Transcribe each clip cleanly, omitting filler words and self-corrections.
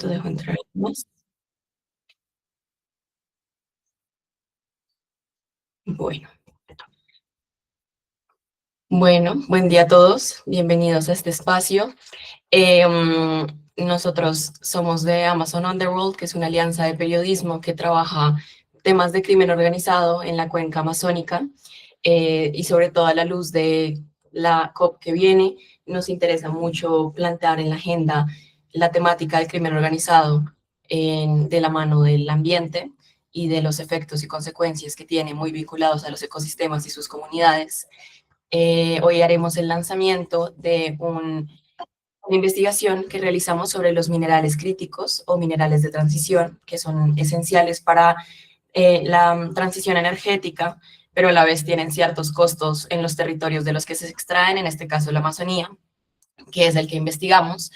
Te dejo entrar más. Bueno. Bueno, buen día a todos. Bienvenidos a este espacio. Nosotros somos de Amazon Underworld, que es una alianza de periodismo que trabaja temas de crimen organizado en la cuenca amazónica y sobre todo a la luz de la COP que viene, nos interesa mucho plantear en la agenda la temática del crimen organizado de la mano del ambiente y de los efectos y consecuencias que tiene muy vinculados a los ecosistemas y sus comunidades. Hoy haremos el lanzamiento de una investigación que realizamos sobre los minerales críticos o minerales de transición, que son esenciales para la transición energética, pero a la vez tienen ciertos costos en los territorios de los que se extraen, en este caso la Amazonía, que es el que investigamos.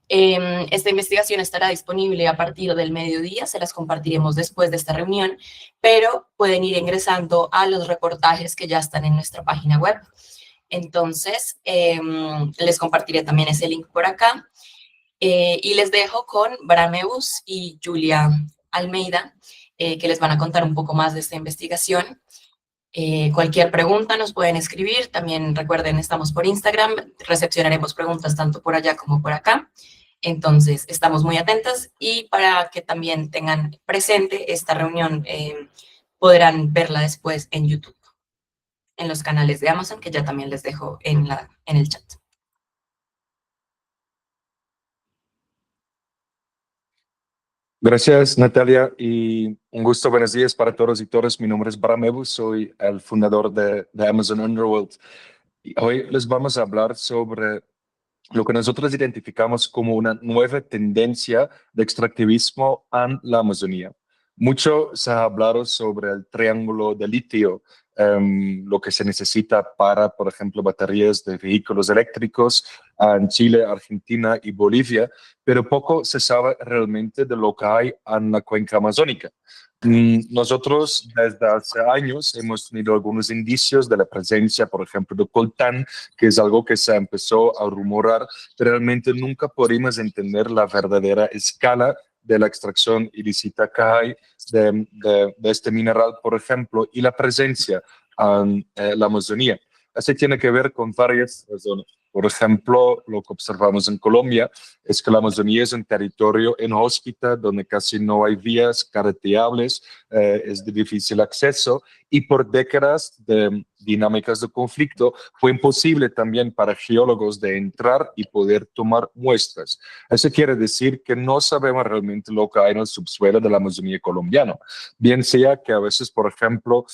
Esta investigación estará disponible a partir del mediodía, se las compartiremos después de esta reunión, pero pueden ir ingresando a los reportajes que ya están en nuestra página web. Entonces, les compartiré también ese link por acá y les dejo con Brameus y Julia Almeida, que les van a contar un poco más de esta investigación. Cualquier pregunta nos pueden escribir. También recuerden, estamos por Instagram, recepcionaremos preguntas tanto por allá como por acá. Entonces, estamos muy atentas y para que también tengan presente esta reunión, podrán verla después en YouTube, en los canales de Amazon, que ya también les dejo en el chat. Gracias, Natalia, y un gusto, buenos días para todos y todas. Mi nombre es Bramebu, soy el fundador de Amazon Underworld. Y hoy les vamos a hablar sobre lo que nosotros identificamos como una nueva tendencia de extractivismo en la Amazonía. Mucho se ha hablado sobre el triángulo de litio, lo que se necesita para, por ejemplo, baterías de vehículos eléctricos en Chile, Argentina y Bolivia, pero poco se sabe realmente de lo que hay en la cuenca amazónica. Nosotros desde hace años hemos tenido algunos indicios de la presencia, por ejemplo, de coltán, que es algo que se empezó a rumorar, pero realmente nunca pudimos entender la verdadera escala de la extracción ilícita que hay de este mineral, por ejemplo, y la presencia en la Amazonía. Esto tiene que ver con varias razones. Por ejemplo, lo que observamos en Colombia es que la Amazonía es un territorio inhóspito donde casi no hay vías carreteables, es de difícil acceso y por décadas de dinámicas de conflicto fue imposible también para geólogos de entrar y poder tomar muestras. Eso quiere decir que no sabemos realmente lo que hay en el subsuelo de la Amazonía colombiana. Bien sea que a veces, por ejemplo,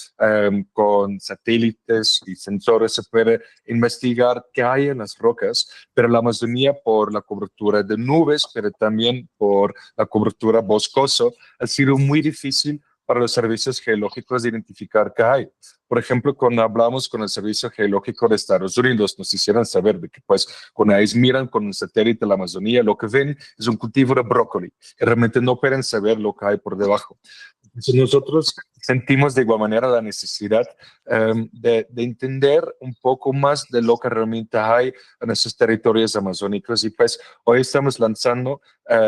con satélites y sensores se puede investigar qué hay en las rocas, pero la Amazonía por la cobertura de nubes, pero también por la cobertura boscosa, ha sido muy difícil para los servicios geológicos de identificar qué hay. Por ejemplo, cuando hablamos con el Servicio Geológico de Estados Unidos, nos hicieron saber de que, pues, cuando ellos miran con un satélite la Amazonía, lo que ven es un cultivo de brócoli, y realmente no pueden saber lo que hay por debajo. Entonces, nosotros sentimos de igual manera la necesidad de entender un poco más de lo que realmente hay en esos territorios amazónicos y pues hoy estamos lanzando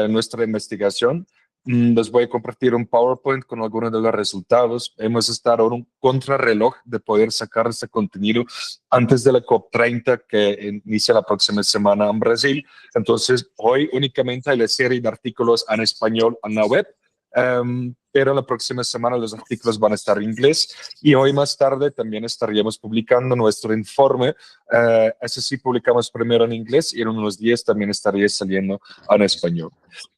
nuestra investigación. Les voy a compartir un PowerPoint con algunos de los resultados. Hemos estado en un contrarreloj de poder sacar este contenido antes de la COP30 que inicia la próxima semana en Brasil. Entonces, hoy únicamente hay la serie de artículos en español en la web. Pero la próxima semana los artículos van a estar en inglés y hoy más tarde también estaríamos publicando nuestro informe. Ese sí publicamos primero en inglés y en unos días también estaría saliendo en español.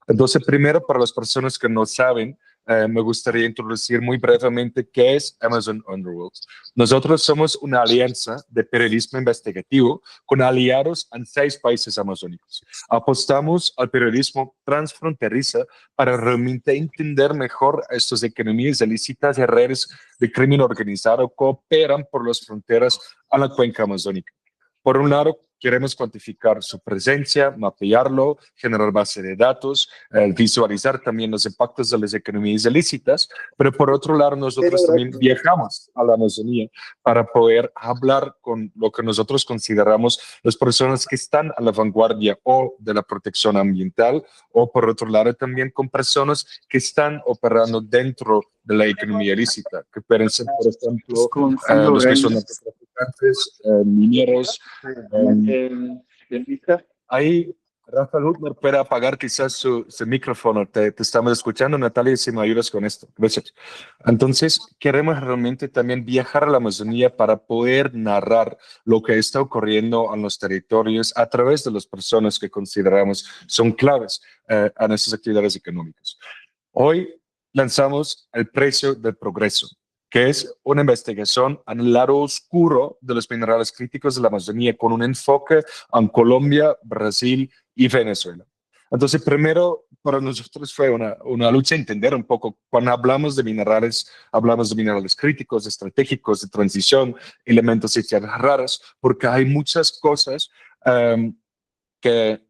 Entonces, primero, para las personas que no saben, me gustaría introducir muy brevemente qué es Amazon Underworld. Nosotros somos una alianza de periodismo investigativo con aliados en 6 países amazónicos. Apostamos al periodismo transfronterizo para realmente entender mejor estas economías ilícitas y redes de crimen organizado que operan por las fronteras a la cuenca amazónica. Por un lado, queremos cuantificar su presencia, mapearlo, generar base de datos, visualizar también los impactos de las economías ilícitas, pero por otro lado nosotros también viajamos a la Amazonía para poder hablar con lo que nosotros consideramos las personas que están a la vanguardia o de la protección ambiental, o por otro lado también con personas que están operando dentro de la economía ilícita, que pueden ser, por ejemplo, los que son narcotraficantes, mineros. Ahí Rafael Hutner puede apagar quizás su micrófono. Te estamos escuchando, Natalia, si me ayudas con esto. Gracias. Entonces, queremos realmente también viajar a la Amazonía para poder narrar lo que está ocurriendo en los territorios a través de las personas que consideramos son claves en esas actividades económicas. Hoy lanzamos El precio del progreso, que es una investigación en el lado oscuro de los minerales críticos de la Amazonía con un enfoque en Colombia, Brasil y Venezuela. Entonces, primero, para nosotros fue una lucha entender un poco, cuando hablamos de minerales críticos, estratégicos, de transición, elementos y tierras raras, porque hay muchas cosas que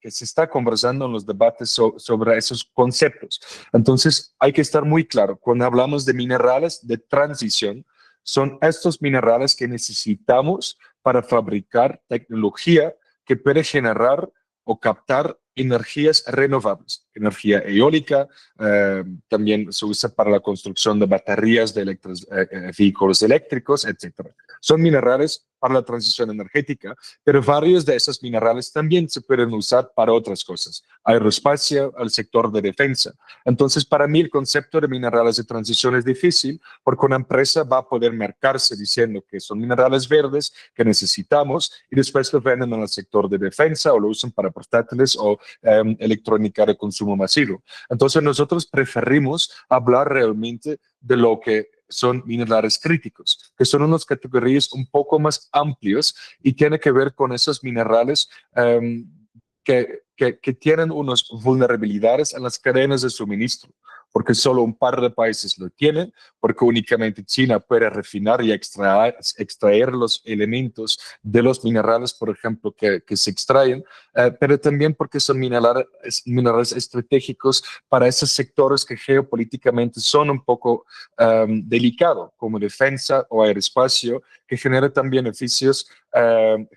se está conversando en los debates sobre esos conceptos. Entonces, hay que estar muy claro, cuando hablamos de minerales de transición, son estos minerales que necesitamos para fabricar tecnología que puede generar o captar energías renovables, energía eólica, también se usa para la construcción de baterías de vehículos eléctricos, etc. Son minerales para la transición energética, pero varios de esos minerales también se pueden usar para otras cosas, aeroespacio, al sector de defensa. Entonces, para mí el concepto de minerales de transición es difícil porque una empresa va a poder mercarse diciendo que son minerales verdes que necesitamos y después lo venden en el sector de defensa o lo usan para portátiles o electrónica de consumo masivo. Entonces, nosotros preferimos hablar realmente de lo que son minerales críticos, que son unas categorías un poco más amplios y tiene que ver con esos minerales que tienen unas vulnerabilidades en las cadenas de suministro, porque solo un par de países lo tienen, porque únicamente China puede refinar y extraer los elementos de los minerales, por ejemplo, que se extraen, pero también porque son minerales estratégicos para esos sectores que geopolíticamente son un poco delicados, como defensa o aeroespacio, que generan también beneficios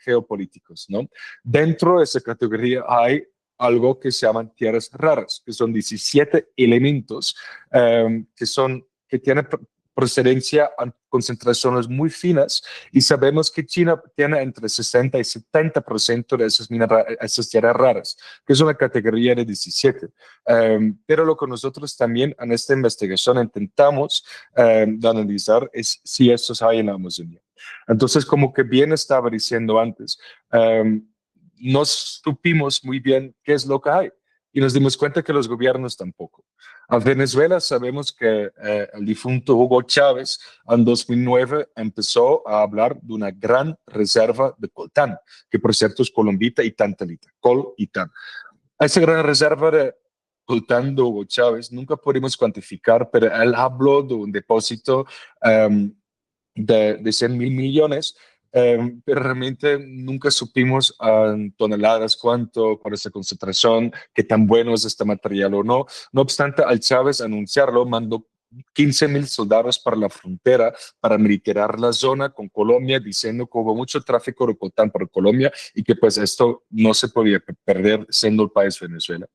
geopolíticos, ¿no? Dentro de esa categoría hay algo que se llaman tierras raras, que son 17 elementos que tienen procedencia a concentraciones muy finas y sabemos que China tiene entre 60 y 70% de esas tierras raras, que es una categoría de 17. Pero lo que nosotros también en esta investigación intentamos analizar es si estos hay en la Amazonía. Entonces, como que bien estaba diciendo antes, no supimos muy bien qué es lo que hay y nos dimos cuenta que los gobiernos tampoco. A Venezuela sabemos que el difunto Hugo Chávez en 2009 empezó a hablar de una gran reserva de coltán, que por cierto es colombita y tantalita, col y tan. Esa gran reserva de coltán de Hugo Chávez nunca pudimos cuantificar, pero él habló de un depósito de 100 mil millones, pero realmente nunca supimos en toneladas cuál es la concentración, qué tan bueno es este material o no. No obstante, al Chávez anunciarlo, mandó 15.000 soldados para la frontera para militarizar la zona con Colombia, diciendo que hubo mucho tráfico de coltán por Colombia y que pues esto no se podía perder siendo el país Venezuela.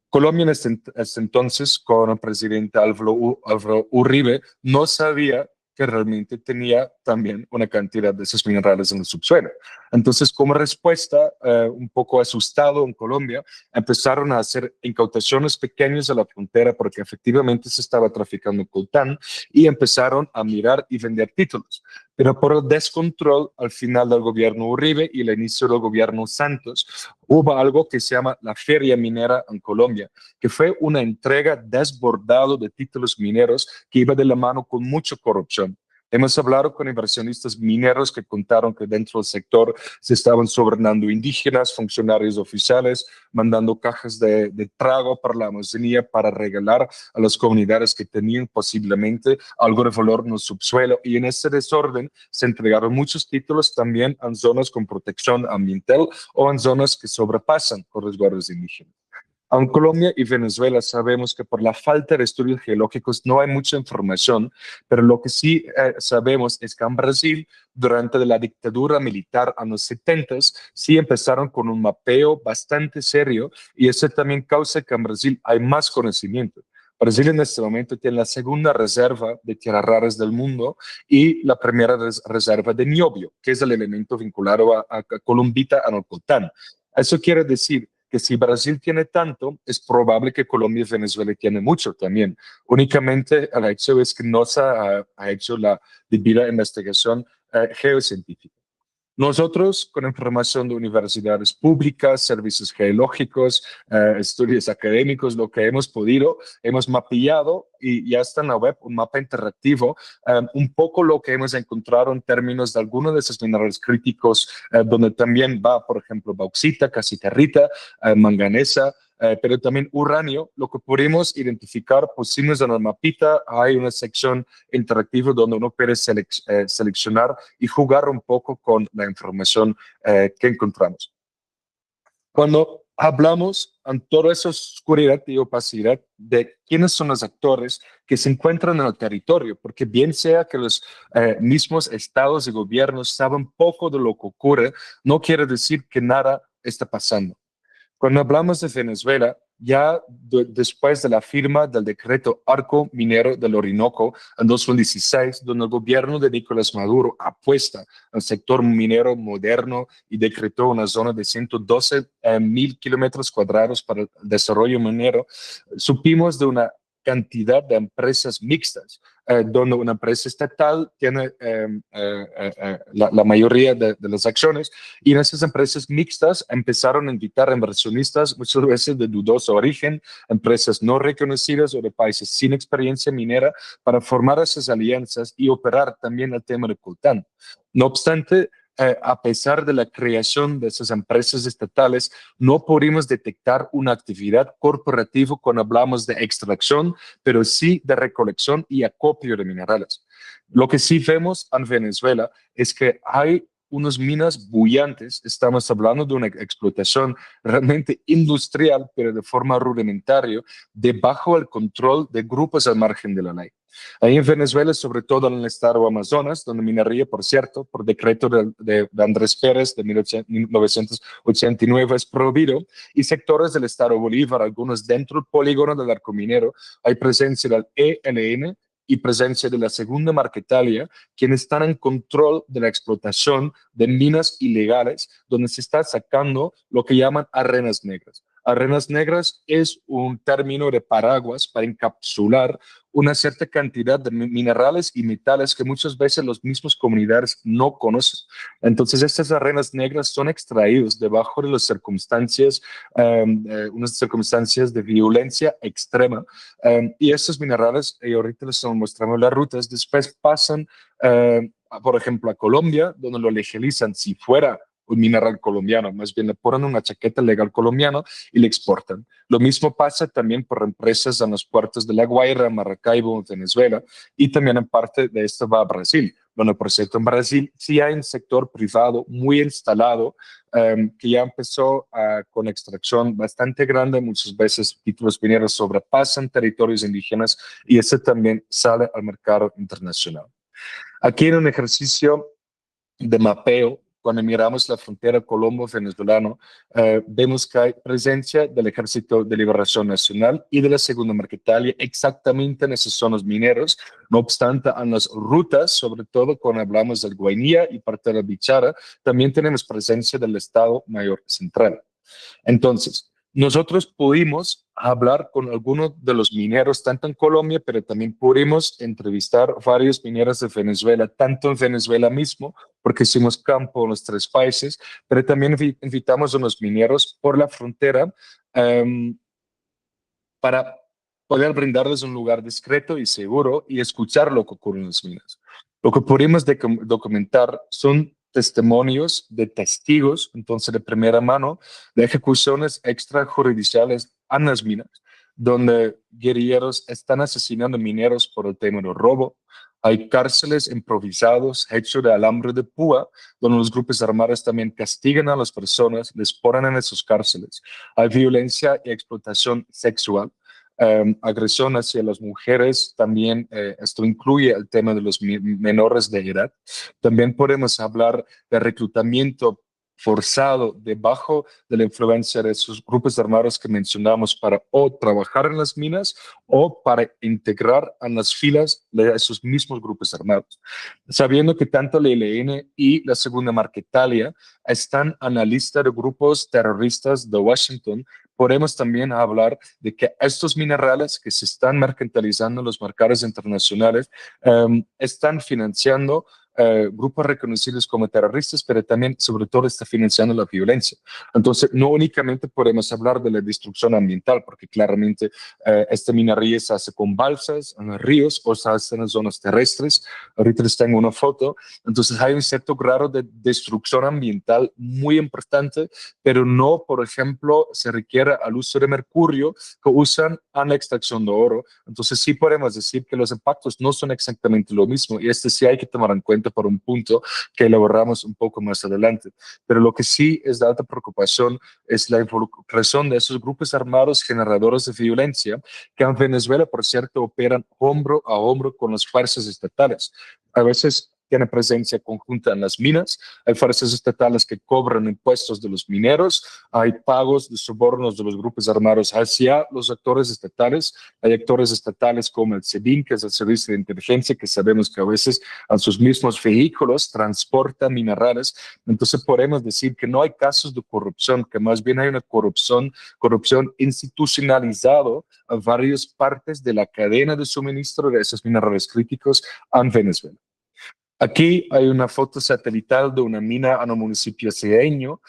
Colombia en este entonces, con el presidente Álvaro Uribe, no sabía que realmente tenía también una cantidad de esos minerales en el subsuelo. Entonces, como respuesta, un poco asustado en Colombia, empezaron a hacer incautaciones pequeñas a la frontera porque efectivamente se estaba traficando coltán y empezaron a mirar y vender títulos. Pero por el descontrol al final del gobierno Uribe y el inicio del gobierno Santos, hubo algo que se llama la Feria Minera en Colombia, que fue una entrega desbordada de títulos mineros que iba de la mano con mucha corrupción. Hemos hablado con inversionistas mineros que contaron que dentro del sector se estaban sobornando indígenas, funcionarios oficiales, mandando cajas de trago para la Amazonía para regalar a las comunidades que tenían posiblemente algo de valor en el subsuelo. Y en ese desorden se entregaron muchos títulos también en zonas con protección ambiental o en zonas que sobrepasan los resguardos indígenas. En Colombia y Venezuela sabemos que por la falta de estudios geológicos no hay mucha información, pero lo que sí sabemos es que en Brasil, durante la dictadura militar en los 70, sí empezaron con un mapeo bastante serio y eso también causa que en Brasil hay más conocimiento. Brasil en este momento tiene la segunda reserva de tierras raras del mundo y la primera reserva de niobio, que es el elemento vinculado a columbita en el coltán. Eso quiere decir que si Brasil tiene tanto, es probable que Colombia y Venezuela tienen mucho también. Únicamente el hecho es que no se ha hecho la debida investigación geocientífica. Nosotros, con información de universidades públicas, servicios geológicos, estudios académicos, lo que hemos podido, hemos mapeado y ya está en la web un mapa interactivo, un poco lo que hemos encontrado en términos de algunos de esos minerales críticos, donde también va, por ejemplo, bauxita, casiterrita, manganesa, pero también uranio. Lo que pudimos identificar, pusimos en el mapita, hay una sección interactiva donde uno puede seleccionar y jugar un poco con la información que encontramos. Cuando hablamos en toda esa oscuridad y opacidad de quiénes son los actores que se encuentran en el territorio, porque bien sea que los mismos estados y gobiernos saben poco de lo que ocurre, no quiere decir que nada está pasando. Cuando hablamos de Venezuela, ya después de la firma del decreto Arco Minero del Orinoco en 2016, donde el gobierno de Nicolás Maduro apuesta al sector minero moderno y decretó una zona de 112.000 kilómetros cuadrados para el desarrollo minero, supimos de una cantidad de empresas mixtas, donde una empresa estatal tiene la mayoría de las acciones y en esas empresas mixtas empezaron a invitar a inversionistas muchas veces de dudoso origen, empresas no reconocidas o de países sin experiencia minera para formar esas alianzas y operar también el tema de coltán. No obstante, a pesar de la creación de esas empresas estatales, no pudimos detectar una actividad corporativa cuando hablamos de extracción, pero sí de recolección y acopio de minerales. Lo que sí vemos en Venezuela es que hay unas minas bullantes, estamos hablando de una explotación realmente industrial, pero de forma rudimentaria, debajo del control de grupos al margen de la ley. Ahí en Venezuela, sobre todo en el estado Amazonas, donde minería, por cierto, por decreto de Andrés Pérez de 1989 es prohibido, y sectores del estado Bolívar, algunos dentro del polígono del arco minero, hay presencia del ELN y presencia de la segunda Marquetalia, quienes están en control de la explotación de minas ilegales, donde se está sacando lo que llaman arenas negras. Arenas negras es un término de paraguas para encapsular una cierta cantidad de minerales y metales que muchas veces las mismas comunidades no conocen. Entonces, estas arenas negras son extraídas debajo de las circunstancias, unas circunstancias de violencia extrema. Y estos minerales, y ahorita les mostramos las rutas, después pasan, por ejemplo, a Colombia, donde lo legalizan si fuera un mineral colombiano, más bien le ponen una chaqueta legal colombiana y le exportan. Lo mismo pasa también por empresas en los puertos de La Guaira, Maracaibo, Venezuela, y también en parte de esto va a Brasil. Bueno, por cierto, en Brasil sí hay un sector privado muy instalado que ya empezó con extracción bastante grande, muchas veces títulos mineros sobrepasan territorios indígenas y ese también sale al mercado internacional. Aquí en un ejercicio de mapeo, cuando miramos la frontera colombo-venezolano, vemos que hay presencia del Ejército de Liberación Nacional y de la Segunda Marquetalia exactamente en esas zonas mineros. No obstante, en las rutas, sobre todo cuando hablamos del Guainía y parte de la Bichara, también tenemos presencia del Estado Mayor Central. Entonces, nosotros pudimos hablar con algunos de los mineros, tanto en Colombia, pero también pudimos entrevistar varios mineros de Venezuela, tanto en Venezuela mismo, porque hicimos campo en los tres países, pero también invitamos a unos mineros por la frontera para poder brindarles un lugar discreto y seguro y escuchar lo que ocurre en las minas. Lo que podemos documentar son testimonios de testigos, entonces de primera mano, de ejecuciones extrajudiciales en las minas, donde guerrilleros están asesinando mineros por el tema del robo. Hay cárceles improvisados hechos de alambre de púa, donde los grupos armados también castigan a las personas, les ponen en esas cárceles. Hay violencia y explotación sexual. Agresión hacia las mujeres, también esto incluye el tema de los menores de edad. También podemos hablar de reclutamiento forzado debajo de la influencia de esos grupos armados que mencionamos para o trabajar en las minas o para integrar en las filas de esos mismos grupos armados. Sabiendo que tanto la ELN y la Segunda Marquetalia están en la lista de grupos terroristas de Washington, podemos también hablar de que estos minerales que se están mercantilizando en los mercados internacionales están financiando grupos reconocidos como terroristas, pero también, sobre todo, está financiando la violencia. Entonces, no únicamente podemos hablar de la destrucción ambiental, porque claramente esta minería se hace con balsas en los ríos o se hace en las zonas terrestres. Ahorita les tengo una foto. Entonces, hay un cierto grado de destrucción ambiental muy importante, pero no, por ejemplo, se requiere al uso de mercurio que usan en la extracción de oro. Entonces, sí podemos decir que los impactos no son exactamente lo mismo y este sí hay que tomar en cuenta por un punto que elaboramos un poco más adelante. Pero lo que sí es de alta preocupación es la involucración de esos grupos armados generadores de violencia que en Venezuela, por cierto, operan hombro a hombro con las fuerzas estatales. A veces tiene presencia conjunta en las minas, hay fuerzas estatales que cobran impuestos de los mineros, hay pagos de sobornos de los grupos armados hacia los actores estatales, hay actores estatales como el SEBIN, que es el Servicio de Inteligencia, que sabemos que a veces en sus mismos vehículos transportan minerales. Entonces podemos decir que no hay casos de corrupción, que más bien hay una corrupción institucionalizada a varias partes de la cadena de suministro de esos minerales críticos en Venezuela. Aquí hay una foto satelital de una mina en un municipio sieño,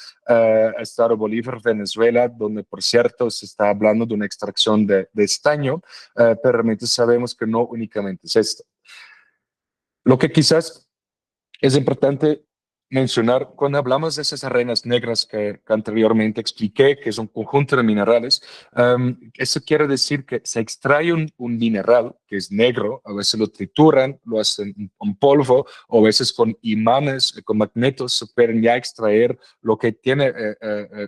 Estado Bolívar, Venezuela, donde por cierto se está hablando de una extracción de estaño, pero realmente sabemos que no únicamente es esto. Lo que quizás es importante mencionar cuando hablamos de esas arenas negras que anteriormente expliqué, que es un conjunto de minerales, eso quiere decir que se extrae un mineral que es negro, a veces lo trituran, lo hacen en polvo, o a veces con imanes, con magnetos, se pueden ya extraer lo que tiene,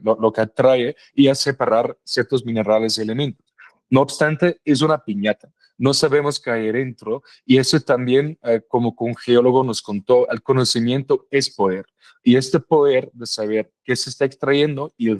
lo que atrae y a separar ciertos minerales y elementos. No obstante, es una piñata. No sabemos qué hay dentro y eso también, como un geólogo nos contó, el conocimiento es poder. Y este poder de saber qué se está extrayendo y el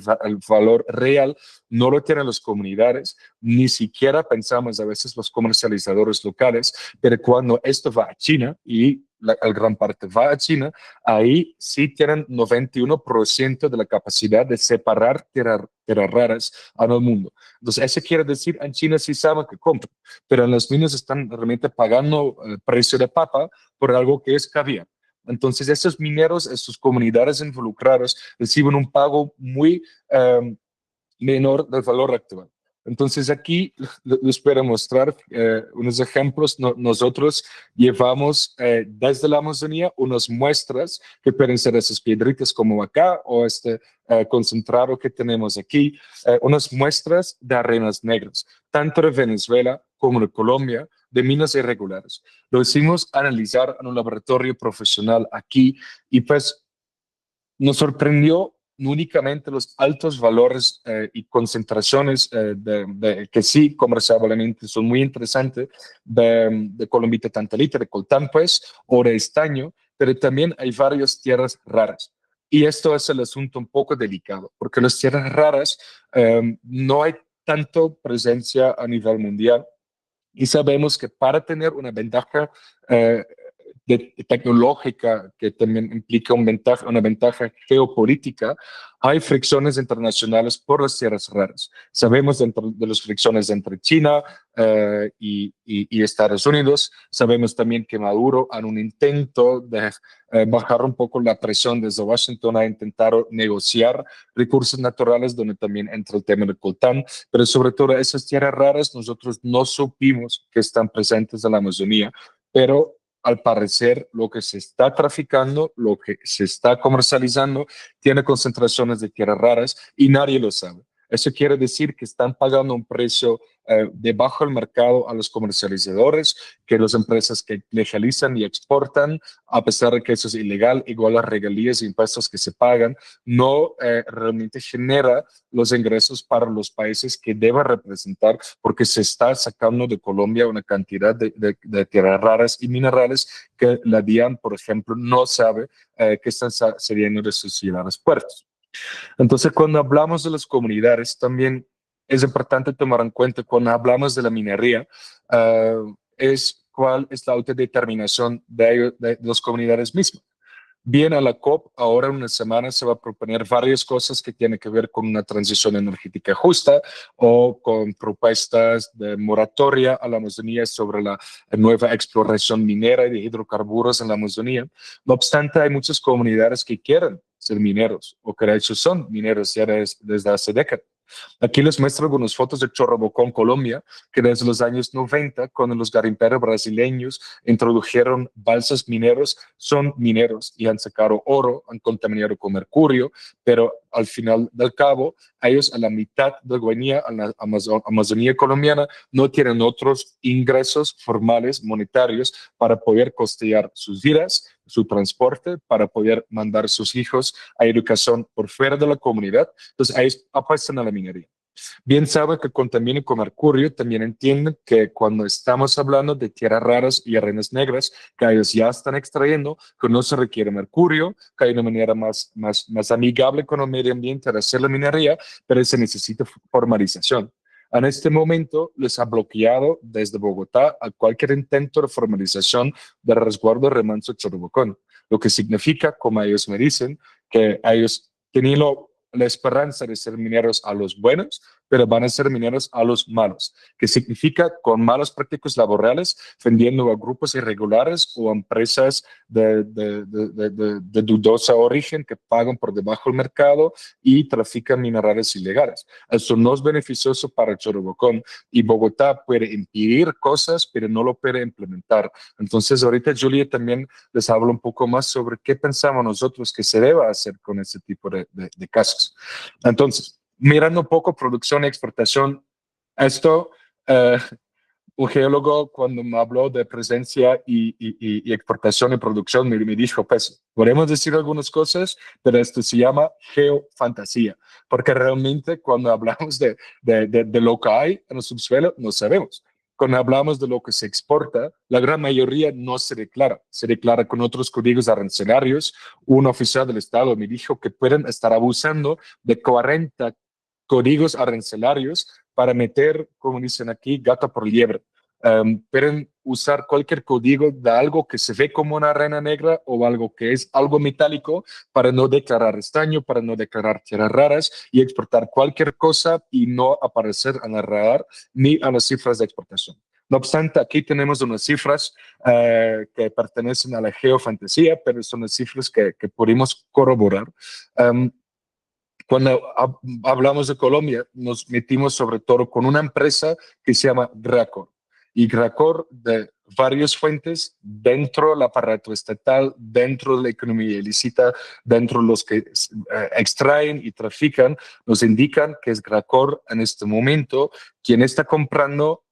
valor real no lo tienen las comunidades, ni siquiera pensamos a veces los comercializadores locales, pero cuando esto va a China y la gran parte va a China, ahí sí tienen 91% de la capacidad de separar tierras raras en el mundo. Entonces, eso quiere decir, en China sí saben que compran, pero en las minas están realmente pagando el precio de papa por algo que es caviar. Entonces, esos mineros, esas comunidades involucradas reciben un pago muy menor del valor actual. Entonces, aquí les puedo mostrar unos ejemplos. Nosotros llevamos desde la Amazonía unas muestras que pueden ser esas piedritas como acá o este concentrado que tenemos aquí, unas muestras de arenas negras, tanto de Venezuela como de Colombia, de minas irregulares. Lo hicimos analizar en un laboratorio profesional aquí y pues nos sorprendió no únicamente los altos valores y concentraciones que sí comercialmente son muy interesantes de colombita tantalita, de coltán pues, o de estaño, pero también hay varias tierras raras. Y esto es el asunto un poco delicado, porque las tierras raras no hay tanto presencia a nivel mundial y sabemos que para tener una ventaja eh, tecnológica que también implica una ventaja geopolítica, hay fricciones internacionales por las tierras raras. Sabemos de las fricciones entre China y Estados Unidos. Sabemos también que Maduro, en un intento de bajar un poco la presión desde Washington, ha intentado negociar recursos naturales, donde también entra el tema del coltán, pero sobre todo esas tierras raras nosotros no supimos que están presentes en la Amazonía, pero al parecer, lo que se está traficando, lo que se está comercializando, tiene concentraciones de tierras raras y nadie lo sabe. Eso quiere decir que están pagando un precio debajo del mercado a los comercializadores, que las empresas que legalizan y exportan, a pesar de que eso es ilegal, igual las regalías e impuestos que se pagan, no realmente genera los ingresos para los países que deben representar, porque se está sacando de Colombia una cantidad de tierras raras y minerales que la DIAN, por ejemplo, no sabe que están saliendo de sus ciudades puertos. Entonces, cuando hablamos de las comunidades, también es importante tomar en cuenta cuando hablamos de la minería, es cuál es la autodeterminación de las comunidades mismas. Bien, a la COP, ahora en una semana se va a proponer varias cosas que tienen que ver con una transición energética justa o con propuestas de moratoria a la Amazonía sobre la nueva exploración minera y de hidrocarburos en la Amazonía. No obstante, hay muchas comunidades que quieren ser mineros o que de hecho son mineros ya desde hace décadas. Aquí les muestro algunas fotos de Chorrobocón, Colombia, que desde los años 90, cuando los garimperos brasileños introdujeron balsas mineros, son mineros y han sacado oro, han contaminado con mercurio, pero al final del cabo, ellos a la mitad de Guinea, a la Amazonía colombiana, no tienen otros ingresos formales monetarios para poder costear sus vidas, su transporte, para poder mandar a sus hijos a educación por fuera de la comunidad. Entonces, ellos apuestan a la minería. Bien saben que contaminan con mercurio, también entienden que cuando estamos hablando de tierras raras y arenas negras, que ellos ya están extrayendo, que no se requiere mercurio, que hay una manera más amigable con el medio ambiente de hacer la minería, pero se necesita formalización. En este momento les ha bloqueado desde Bogotá a cualquier intento de formalización del resguardo remanso Chorobocón, lo que significa, como ellos me dicen, que ellos tenían la esperanza de ser mineros a los buenos, pero van a ser mineros a los malos, que significa con malas prácticas laborales, vendiendo a grupos irregulares o a empresas de dudosa origen que pagan por debajo del mercado y trafican minerales ilegales. Eso no es beneficioso para Chorobocón y Bogotá puede impedir cosas, pero no lo puede implementar. Entonces, ahorita Julia también les habla un poco más sobre qué pensamos nosotros que se deba hacer con este tipo de casos. Entonces, mirando un poco producción y exportación, esto, un geólogo cuando me habló de presencia y exportación y producción me dijo, pues, podemos decir algunas cosas, pero esto se llama geofantasía, porque realmente cuando hablamos de lo que hay en el subsuelo, no sabemos. Cuando hablamos de lo que se exporta, la gran mayoría no se declara con otros códigos arancelarios. Un oficial del Estado me dijo que pueden estar abusando de 40 códigos arancelarios para meter, como dicen aquí, gata por liebre. Pueden usar cualquier código de algo que se ve como una arena negra o algo que es algo metálico para no declarar estaño, para no declarar tierras raras y exportar cualquier cosa y no aparecer en el radar ni a las cifras de exportación. No obstante, aquí tenemos unas cifras que pertenecen a la geofantasía, pero son las cifras que pudimos corroborar. Cuando hablamos de Colombia, nos metimos sobre todo con una empresa que se llama Gracor. Y Gracor, de varias fuentes, dentro del aparato estatal, dentro de la economía ilícita, dentro de los que extraen y trafican, nos indican que es Gracor en este momento quien está comprando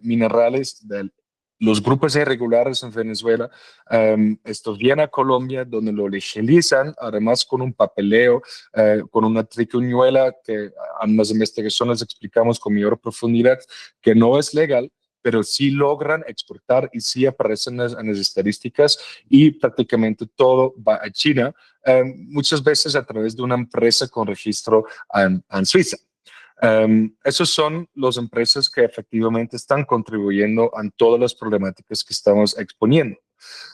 minerales del los grupos irregulares en Venezuela, esto viene a Colombia, donde lo legalizan, además con un papeleo, con una triquiñuela que en las investigaciones explicamos con mayor profundidad, que no es legal, pero sí logran exportar y sí aparecen en las estadísticas y prácticamente todo va a China, muchas veces a través de una empresa con registro en Suiza. Esos son las empresas que efectivamente están contribuyendo a todas las problemáticas que estamos exponiendo.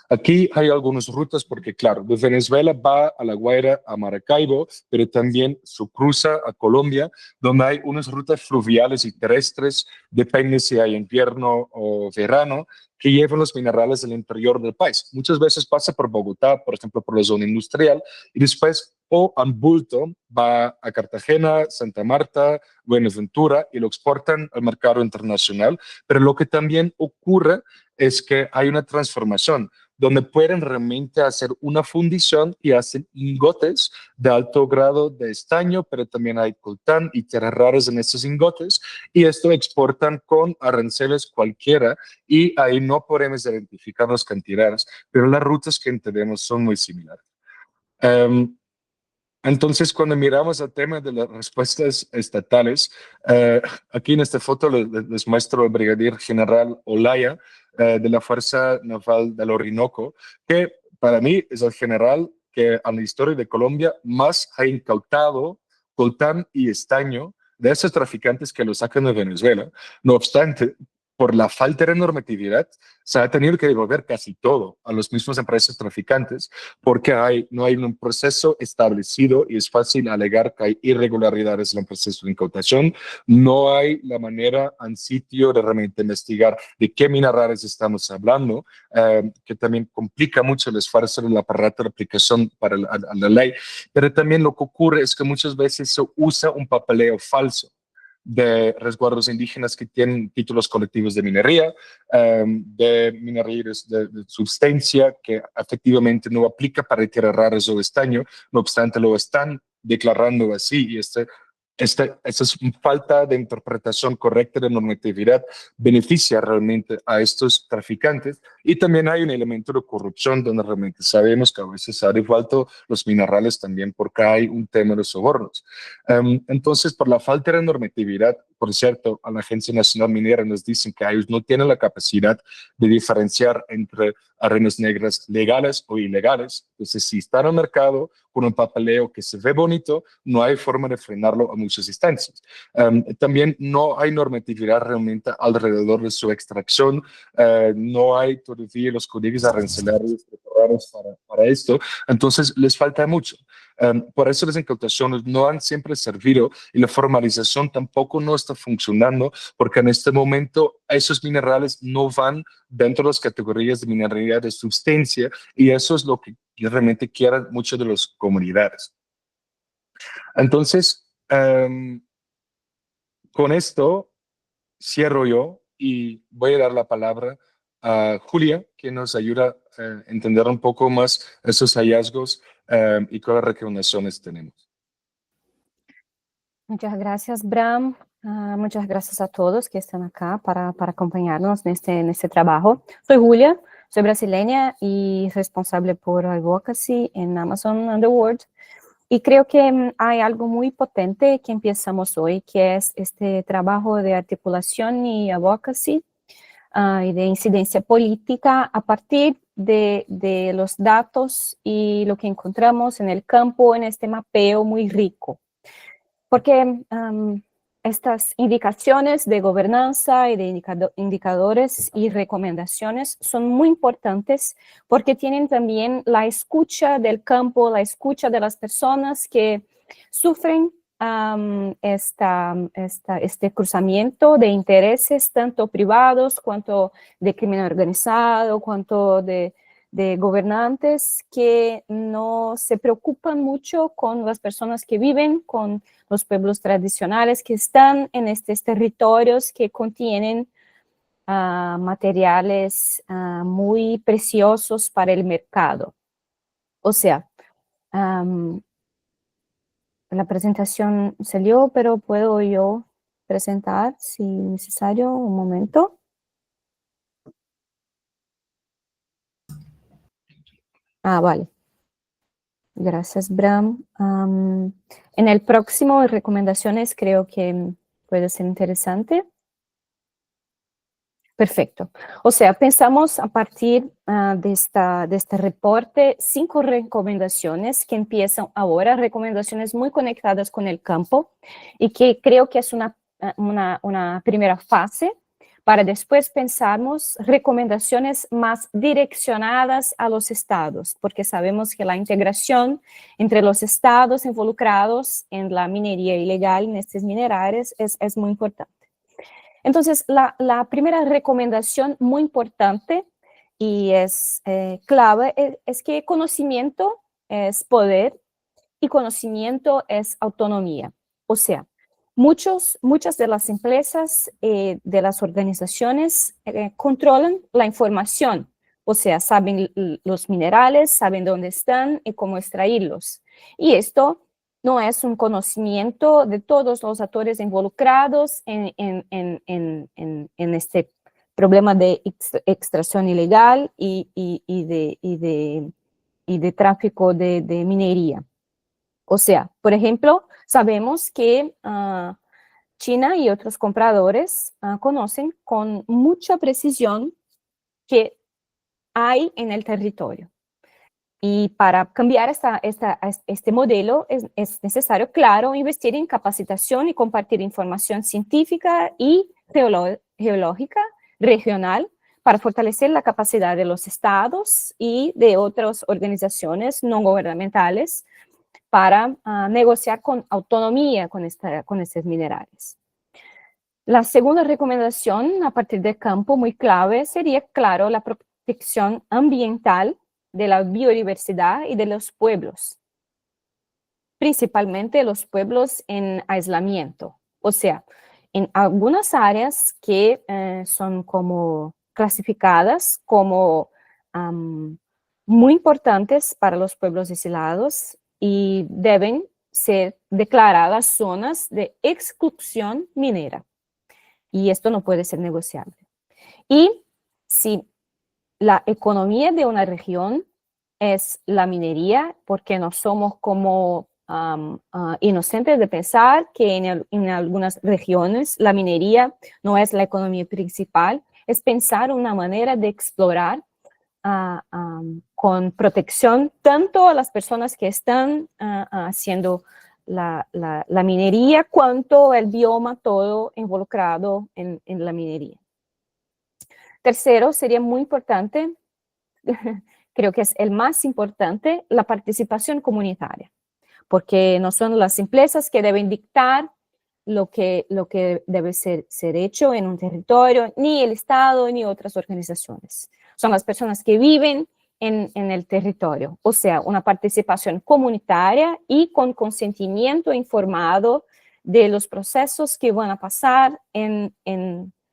Aquí hay algunas rutas porque, claro, de Venezuela va a La Guaira, a Maracaibo, pero también su cruza a Colombia, donde hay unas rutas fluviales y terrestres, depende si hay invierno o verano, que llevan los minerales del interior del país. Muchas veces pasa por Bogotá, por ejemplo, por la zona industrial, y después o en bulto va a Cartagena, Santa Marta, Buenaventura y lo exportan al mercado internacional. Pero lo que también ocurre es que hay una transformación donde pueden realmente hacer una fundición y hacen lingotes de alto grado de estaño, pero también hay coltán y tierras raras en estos lingotes, y esto exportan con aranceles cualquiera, y ahí no podemos identificar las cantidades, pero las rutas que entendemos son muy similares. Entonces, cuando miramos el tema de las respuestas estatales, aquí en esta foto les muestro al brigadier general Olaya, de la Fuerza Naval del Orinoco, que para mí es el general que en la historia de Colombia más ha incautado coltán y estaño de esos traficantes que lo sacan de Venezuela. No obstante, por la falta de normatividad, se ha tenido que devolver casi todo a las mismas empresas traficantes, porque no hay un proceso establecido y es fácil alegar que hay irregularidades en el proceso de incautación. No hay la manera en sitio de realmente investigar de qué minerales estamos hablando, que también complica mucho el esfuerzo del aparato de aplicación para la ley. Pero también lo que ocurre es que muchas veces se usa un papeleo falso de resguardos indígenas que tienen títulos colectivos de minería, de minerías de substancia que efectivamente no aplica para tierras raras o estaño, no obstante lo están declarando así, y esta es falta de interpretación correcta de normatividad beneficia realmente a estos traficantes, y también hay un elemento de corrupción donde realmente sabemos que a veces se han devuelto los minerales también porque hay un tema de sobornos. Entonces, por la falta de normatividad, por cierto, a la Agencia Nacional Minera nos dicen que ellos no tienen la capacidad de diferenciar entre arenas negras legales o ilegales. Entonces, si está en el mercado con un papeleo que se ve bonito, no hay forma de frenarlo a muchas instancias. También no hay normatividad realmente alrededor de su extracción, no hay todavía los códigos arancelarios preparados para esto, entonces les falta mucho. Por eso las incautaciones no han siempre servido, y la formalización tampoco no está funcionando, porque en este momento esos minerales no van dentro de las categorías de minería de sustancia, y eso es lo que realmente quieren muchas de las comunidades. Entonces, con esto cierro yo y voy a dar la palabra a Julia, que nos ayuda a entender un poco más esos hallazgos y qué recomendaciones tenemos. Muchas gracias, Bram. Muchas gracias a todos que están acá para acompañarnos en este trabajo. Soy Julia, soy brasileña y responsable por Advocacy en Amazon Underworld. Y creo que hay algo muy potente que empezamos hoy, que es este trabajo de articulación y advocacy y de incidencia política a partir de los datos y lo que encontramos en el campo, en este mapeo muy rico. Porque estas indicaciones de gobernanza y de indicadores y recomendaciones son muy importantes porque tienen también la escucha del campo, la escucha de las personas que sufren este cruzamiento de intereses, tanto privados, cuanto de crimen organizado, cuanto de gobernantes que no se preocupan mucho con las personas que viven, con los pueblos tradicionales que están en estos territorios que contienen materiales muy preciosos para el mercado. O sea, la presentación salió, pero puedo yo presentar si necesario, un momento. Vale. Gracias, Bram. En el próximo, recomendaciones, creo que puede ser interesante. Perfecto. O sea, pensamos a partir de este reporte 5 recomendaciones que empiezan ahora, recomendaciones muy conectadas con el campo y que creo que es una primera fase para después pensarmos recomendaciones más direccionadas a los estados, porque sabemos que la integración entre los estados involucrados en la minería ilegal en estos minerales es muy importante. Entonces, la primera recomendación muy importante y es clave es que conocimiento es poder y conocimiento es autonomía. O sea, muchas de las empresas, de las organizaciones, controlan la información. O sea, saben los minerales, saben dónde están y cómo extraerlos. Y esto no es un conocimiento de todos los actores involucrados en este problema de extracción ilegal y de tráfico de minería. O sea, por ejemplo, sabemos que China y otros compradores conocen con mucha precisión que hay en el territorio. Y para cambiar este modelo es necesario, claro, investir en capacitación y compartir información científica y geológica regional para fortalecer la capacidad de los estados y de otras organizaciones no gubernamentales para negociar con autonomía con estos minerales. La segunda recomendación a partir del campo muy clave sería, claro, la protección ambiental de la biodiversidad y de los pueblos, principalmente los pueblos en aislamiento. O sea, en algunas áreas que son como clasificadas como muy importantes para los pueblos aislados y deben ser declaradas zonas de exclusión minera. Y esto no puede ser negociable. Y si la economía de una región es la minería, porque no somos como inocentes de pensar que en algunas regiones la minería no es la economía principal, es pensar una manera de explorar con protección tanto a las personas que están haciendo la minería, cuanto el bioma todo involucrado en la minería. Tercero, sería muy importante, creo que es el más importante, la participación comunitaria, porque no son las empresas que deben dictar lo que debe ser hecho en un territorio, ni el Estado, ni otras organizaciones. Son las personas que viven en el territorio, o sea, una participación comunitaria y con consentimiento informado de los procesos que van a pasar en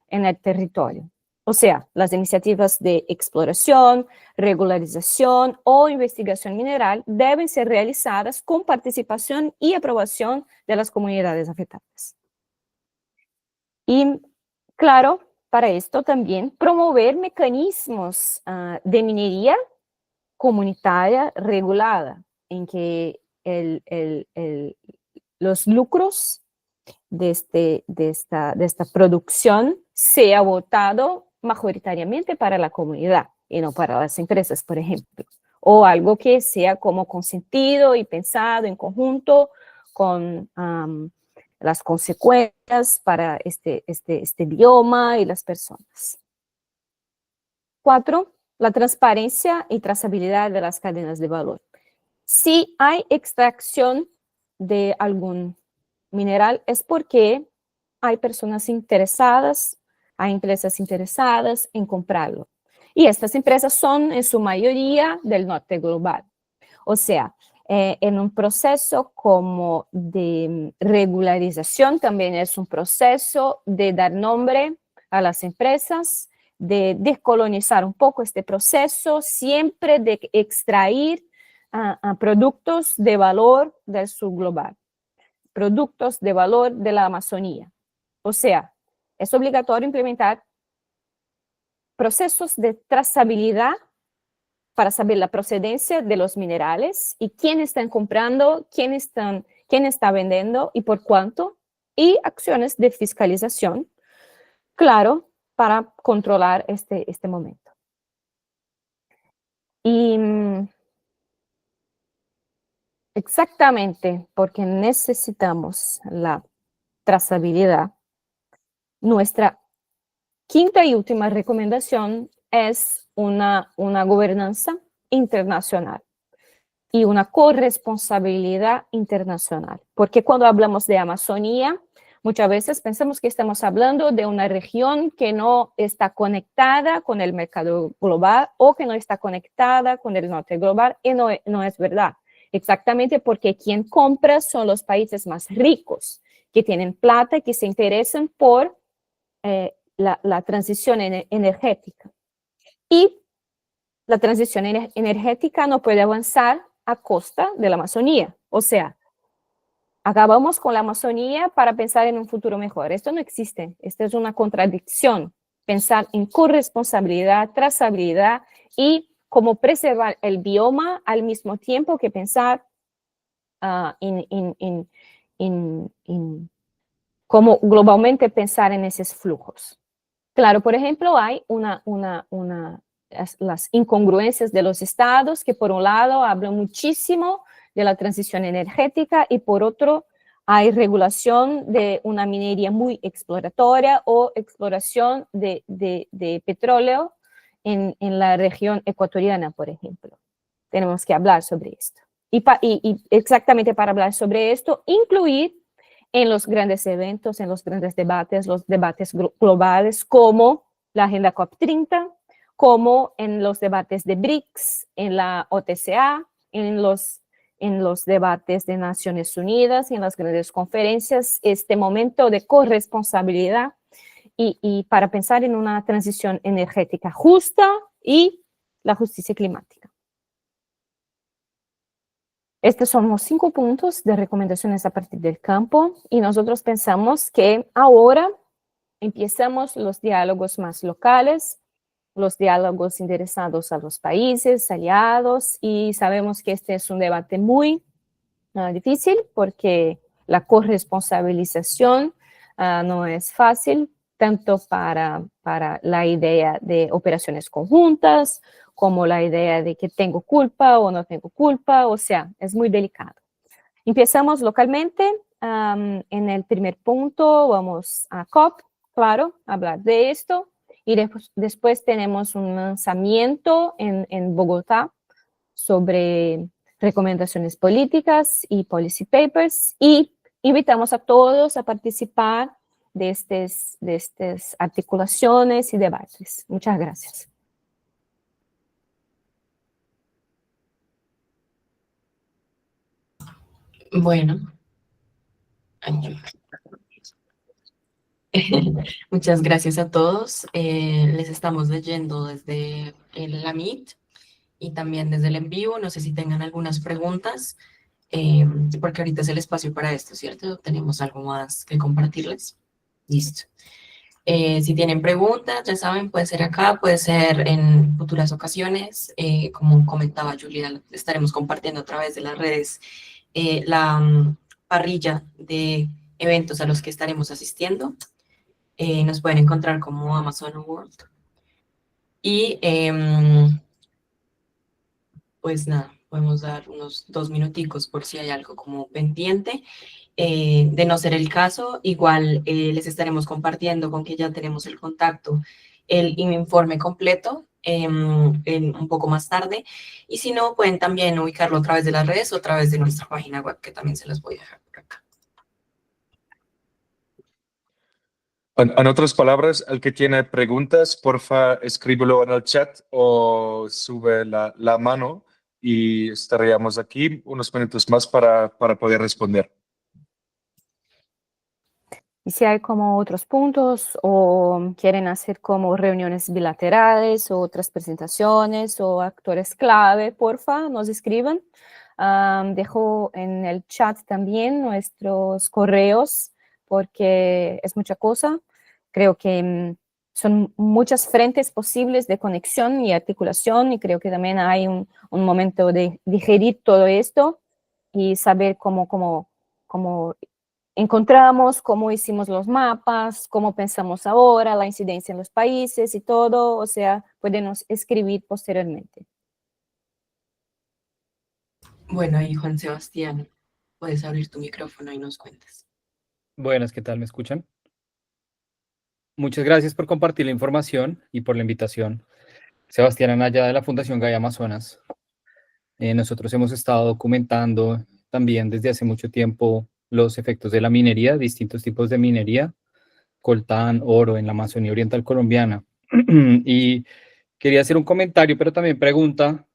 el territorio. O sea, las iniciativas de exploración, regularización o investigación mineral deben ser realizadas con participación y aprobación de las comunidades afectadas. Y, claro, para esto también promover mecanismos de minería comunitaria regulada, en que los lucros de esta producción sea votado mayoritariamente para la comunidad y no para las empresas, por ejemplo, o algo que sea como consentido y pensado en conjunto con las consecuencias para este bioma y las personas. 4, la transparencia y trazabilidad de las cadenas de valor. Si hay extracción de algún mineral es porque hay personas interesadas, hay empresas interesadas en comprarlo. Y estas empresas son en su mayoría del norte global. O sea, en un proceso como de regularización también es un proceso de dar nombre a las empresas, de descolonizar un poco este proceso, siempre de extraer productos de valor del sur global, productos de valor de la Amazonía. O sea, es obligatorio implementar procesos de trazabilidad para saber la procedencia de los minerales y quién están comprando, quién está vendiendo y por cuánto, y acciones de fiscalización, claro, para controlar este momento. Y exactamente porque necesitamos la trazabilidad, nuestra quinta y última recomendación es una gobernanza internacional y una corresponsabilidad internacional. Porque cuando hablamos de Amazonía, muchas veces pensamos que estamos hablando de una región que no está conectada con el mercado global o que no está conectada con el norte global, y no es verdad. exactamente porque quien compra son los países más ricos, que tienen plata y que se interesan por la transición energética. Y la transición energética no puede avanzar a costa de la Amazonía. O sea, acabamos con la Amazonía para pensar en un futuro mejor. Esto no existe. Esto es una contradicción. Pensar en corresponsabilidad, trazabilidad y cómo preservar el bioma al mismo tiempo que pensar en cómo globalmente pensar en esos flujos. Claro, por ejemplo, hay las incongruencias de los estados que por un lado hablan muchísimo de la transición energética y por otro hay regulación de una minería muy exploratoria o exploración de petróleo en la región ecuatoriana, por ejemplo. Tenemos que hablar sobre esto. Y exactamente para hablar sobre esto, incluir en los grandes eventos, en los grandes debates, los debates globales, como la Agenda COP30, como en los debates de BRICS, en la OTCA, en los debates de Naciones Unidas, en las grandes conferencias, este momento de corresponsabilidad y para pensar en una transición energética justa y la justicia climática. Estos son los 5 puntos de recomendaciones a partir del campo y nosotros pensamos que ahora empezamos los diálogos más locales, los diálogos interesados a los países, aliados, y sabemos que este es un debate muy difícil porque la corresponsabilización no es fácil, tanto para la idea de operaciones conjuntas, como la idea de que tengo culpa o no tengo culpa, o sea, es muy delicado. Empezamos localmente, en el primer punto vamos a COP, claro, hablar de esto, y después tenemos un lanzamiento en Bogotá sobre recomendaciones políticas y policy papers, y invitamos a todos a participar de estas articulaciones y debates. Muchas gracias. Bueno. Muchas gracias a todos. Les estamos leyendo desde la Meet y también desde el en vivo. No sé si tengan algunas preguntas, porque ahorita es el espacio para esto, ¿cierto? ¿Tenemos algo más que compartirles? Listo. Si tienen preguntas, ya saben, puede ser acá, puede ser en futuras ocasiones. Como comentaba Julia, estaremos compartiendo a través de las redes la parrilla de eventos a los que estaremos asistiendo. Nos pueden encontrar como Amazon World. Y pues nada, podemos dar unos 2 minuticos por si hay algo como pendiente. De no ser el caso, igual les estaremos compartiendo con que ya tenemos el contacto, el informe completo un poco más tarde. Y si no, pueden también ubicarlo a través de las redes o a través de nuestra página web, que también se las voy a dejar por acá. En otras palabras, el que tiene preguntas, porfa, escríbelo en el chat o sube la mano y estaríamos aquí unos minutos más para poder responder. Y si hay como otros puntos o quieren hacer como reuniones bilaterales o otras presentaciones o actores clave, porfa, nos escriban. Dejo en el chat también nuestros correos porque es mucha cosa. Creo que son muchas frentes posibles de conexión y articulación y creo que también hay un momento de digerir todo esto y saber cómo encontramos, cómo hicimos los mapas, cómo pensamos ahora, la incidencia en los países y todo, o sea, pueden escribir posteriormente. Bueno, y Juan Sebastián, puedes abrir tu micrófono y nos cuentas. Buenas, ¿qué tal? ¿Me escuchan? Muchas gracias por compartir la información y por la invitación. Sebastián Anaya de la Fundación Gaia Amazonas. Nosotros hemos estado documentando también desde hace mucho tiempo los efectos de la minería, distintos tipos de minería, coltán, oro en la Amazonía Oriental colombiana. Y quería hacer un comentario, pero también pregunta,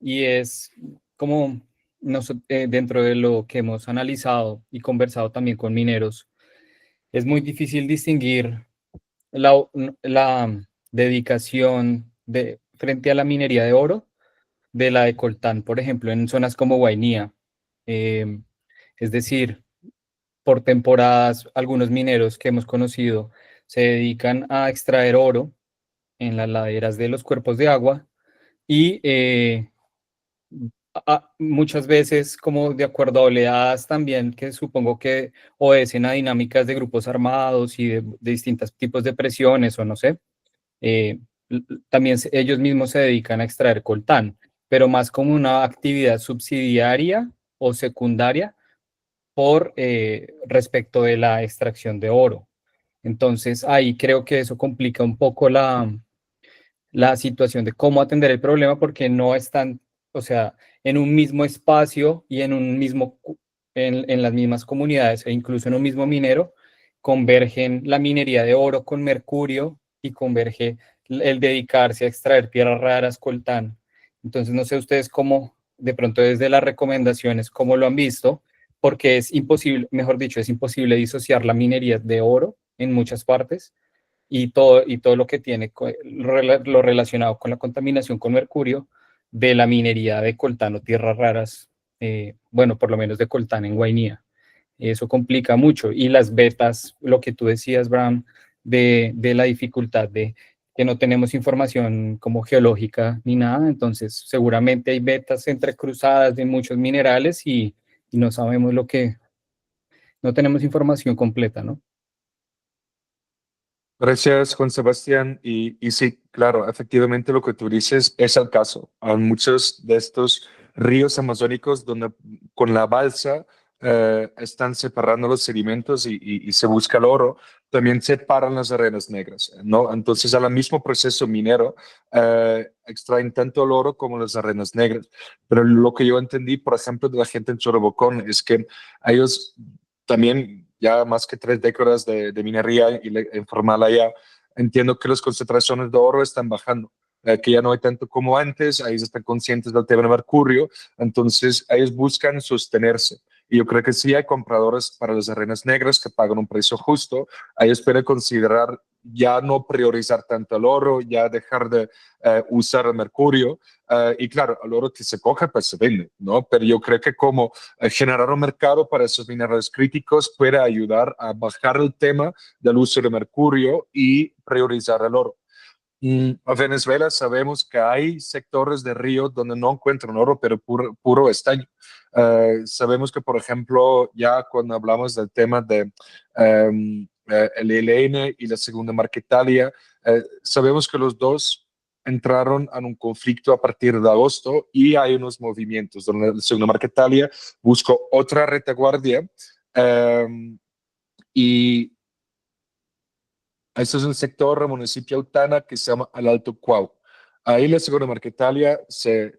y es como dentro de lo que hemos analizado y conversado también con mineros, es muy difícil distinguir la dedicación frente a la minería de oro de la de coltán, por ejemplo, en zonas como Guainía. Eh, es decir, por temporadas, algunos mineros que hemos conocido se dedican a extraer oro en las laderas de los cuerpos de agua y muchas veces como de acuerdo a oleadas también, que supongo que obedecen a dinámicas de grupos armados y de distintos tipos de presiones o no sé, eh, también ellos mismos se dedican a extraer coltán, pero más como una actividad subsidiaria o secundaria por respecto de la extracción de oro. Entonces ahí creo que eso complica un poco la situación de cómo atender el problema porque no están, o sea, en un mismo espacio y en un mismo, en las mismas comunidades e incluso en un mismo minero, convergen la minería de oro con mercurio y converge el dedicarse a extraer tierras raras, coltán. Entonces, no sé ustedes cómo, de pronto desde las recomendaciones, cómo lo han visto, porque es imposible, mejor dicho, es imposible disociar la minería de oro en muchas partes y todo lo que tiene lo relacionado con la contaminación con mercurio de la minería de coltán o tierras raras, bueno, por lo menos de coltán en Guainía. Eso complica mucho. Y las vetas, lo que tú decías, Bram, de la dificultad de que no tenemos información como geológica ni nada, entonces seguramente hay vetas entrecruzadas de muchos minerales y no sabemos lo que, no tenemos información completa, ¿no? Gracias, Juan Sebastián. Y sí, claro, efectivamente lo que tú dices es el caso. Hay muchos de estos ríos amazónicos donde con la balsa están separando los sedimentos y se busca el oro, también separan las arenas negras, ¿no? Entonces, al mismo proceso minero, extraen tanto el oro como las arenas negras. Pero lo que yo entendí, por ejemplo, de la gente en Chorobocón es que ellos también ya más que 3 décadas de minería informal allá, entiendo que las concentraciones de oro están bajando, que ya no hay tanto como antes, ellos están conscientes del tema de mercurio, entonces ellos buscan sostenerse. Y yo creo que sí hay compradores para las arenas negras que pagan un precio justo. Ellos pueden considerar ya no priorizar tanto el oro, ya dejar de usar el mercurio. Y claro, el oro que se coge, pues se vende, ¿no? Pero yo creo que como generar un mercado para esos minerales críticos puede ayudar a bajar el tema del uso de mercurio y priorizar el oro. A Venezuela sabemos que hay sectores de ríos donde no encuentran oro, pero puro estaño. Sabemos que, por ejemplo, ya cuando hablamos del tema de el ELN y la Segunda Marquetalia, sabemos que los dos entraron en un conflicto a partir de agosto y hay unos movimientos donde la Segunda Marquetalia buscó otra retaguardia y este es un sector del municipio de Autana que se llama El Alto Cuau. Ahí la Segunda Marquetalia se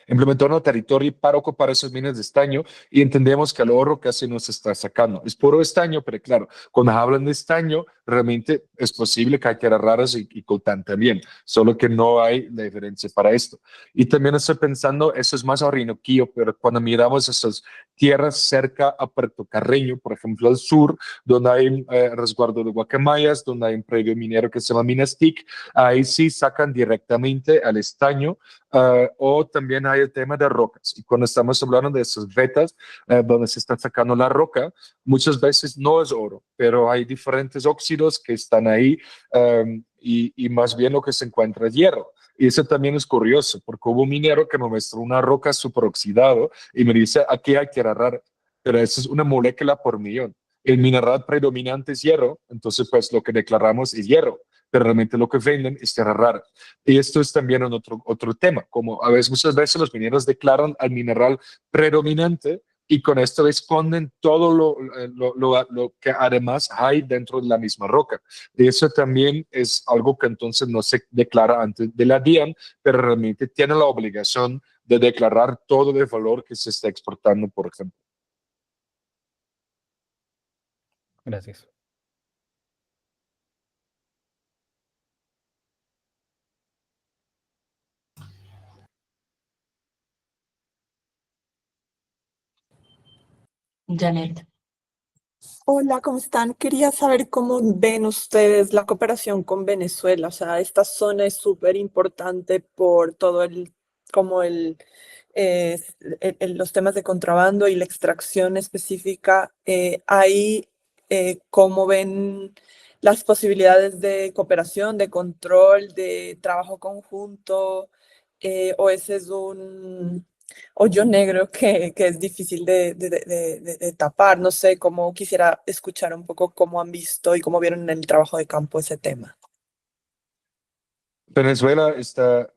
implementó en el territorio para ocupar esas minas de estaño y entendemos que el oro casi no se está sacando. Es puro estaño, pero claro, cuando hablan de estaño, realmente es posible que hay tierras raras y coltán también, solo que no hay la diferencia para esto. Y también estoy pensando, eso es más Orinoquillo, pero cuando miramos esas tierras cerca a Puerto Carreño, por ejemplo, al sur, donde hay un resguardo de guacamayas, donde hay un predio minero que se llama Minastic, ahí sí sacan directamente al estaño. O también hay el tema de rocas. Y cuando estamos hablando de esas vetas donde se está sacando la roca, muchas veces no es oro, pero hay diferentes óxidos que están ahí y más bien lo que se encuentra es hierro. Y eso también es curioso, porque hubo un minero que me mostró una roca superoxidado y me dice, aquí hay tierra rara, pero eso es una molécula por millón. El mineral predominante es hierro, entonces pues lo que declaramos es hierro, pero realmente lo que venden es tierra rara. Y esto es también otro tema, como a veces, muchas veces los mineros declaran al mineral predominante y con esto esconden todo lo que además hay dentro de la misma roca. Y eso también es algo que entonces no se declara antes de la DIAN, pero realmente tiene la obligación de declarar todo el valor que se está exportando, por ejemplo. Gracias. Janet. Hola, ¿cómo están? Quería saber cómo ven ustedes la cooperación con Venezuela. O sea, esta zona es súper importante por todo como los temas de contrabando y la extracción específica. Ahí, ¿cómo ven las posibilidades de cooperación, de control, de trabajo conjunto? ¿O ese es un hoyo negro que es difícil de tapar? No sé, cómo quisiera escuchar un poco cómo han visto y cómo vieron en el trabajo de campo ese tema. Venezuela está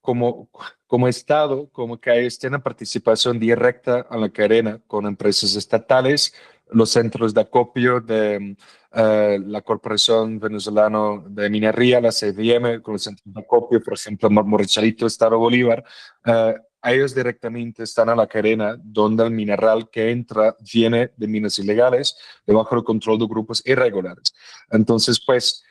como, como Estado, como que ellos tienen participación directa en la cadena con empresas estatales, los centros de acopio de la Corporación Venezolana de Minería, la CVM, con los centros de acopio, por ejemplo, Moricharito, Estado Bolívar. Ellos directamente están a la cadena donde el mineral que entra viene de minas ilegales, debajo del control de grupos irregulares. Entonces, pues,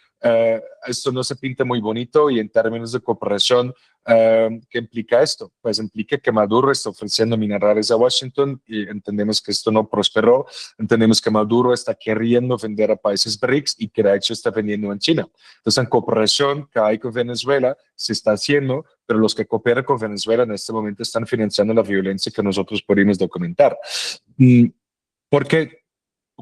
esto no se pinta muy bonito y en términos de cooperación, ¿qué implica esto? Pues implica que Maduro está ofreciendo minerales a Washington y entendemos que esto no prosperó, entendemos que Maduro está queriendo vender a países BRICS y que de hecho está vendiendo en China. Entonces, en cooperación que hay con Venezuela se está haciendo, pero los que cooperan con Venezuela en este momento están financiando la violencia que nosotros pudimos documentar. Porque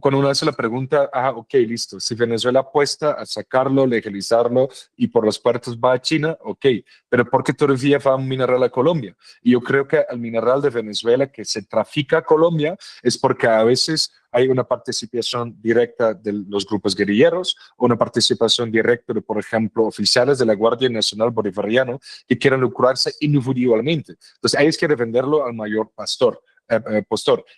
cuando uno hace la pregunta, ok, listo, si Venezuela apuesta a sacarlo, legalizarlo y por los puertos va a China, ok, pero ¿por qué todavía va un mineral a Colombia? Y yo creo que el mineral de Venezuela que se trafica a Colombia es porque a veces hay una participación directa de los grupos guerrilleros, una participación directa de, por ejemplo, oficiales de la Guardia Nacional Bolivariana que quieren lucrarse individualmente. Entonces, ellos quieren venderlo al mayor postor.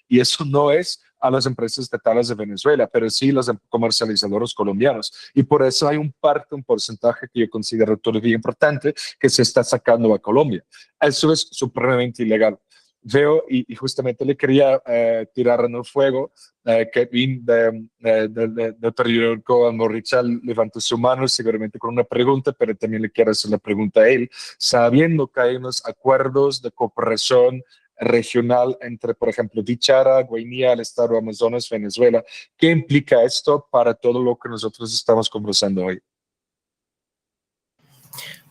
Y eso no es a las empresas estatales de Venezuela, pero sí los comercializadores colombianos. Y por eso hay un porcentaje que yo considero todavía importante que se está sacando a Colombia. Eso es supremamente ilegal. Veo y justamente le quería tirar en el fuego que Vin del periódico Almorrichal levantó su mano seguramente con una pregunta, pero también le quiero hacer la pregunta a él, sabiendo que hay unos acuerdos de cooperación regional entre, por ejemplo, Bichara, Guainía, el estado de Amazonas, Venezuela. ¿Qué implica esto para todo lo que nosotros estamos conversando hoy?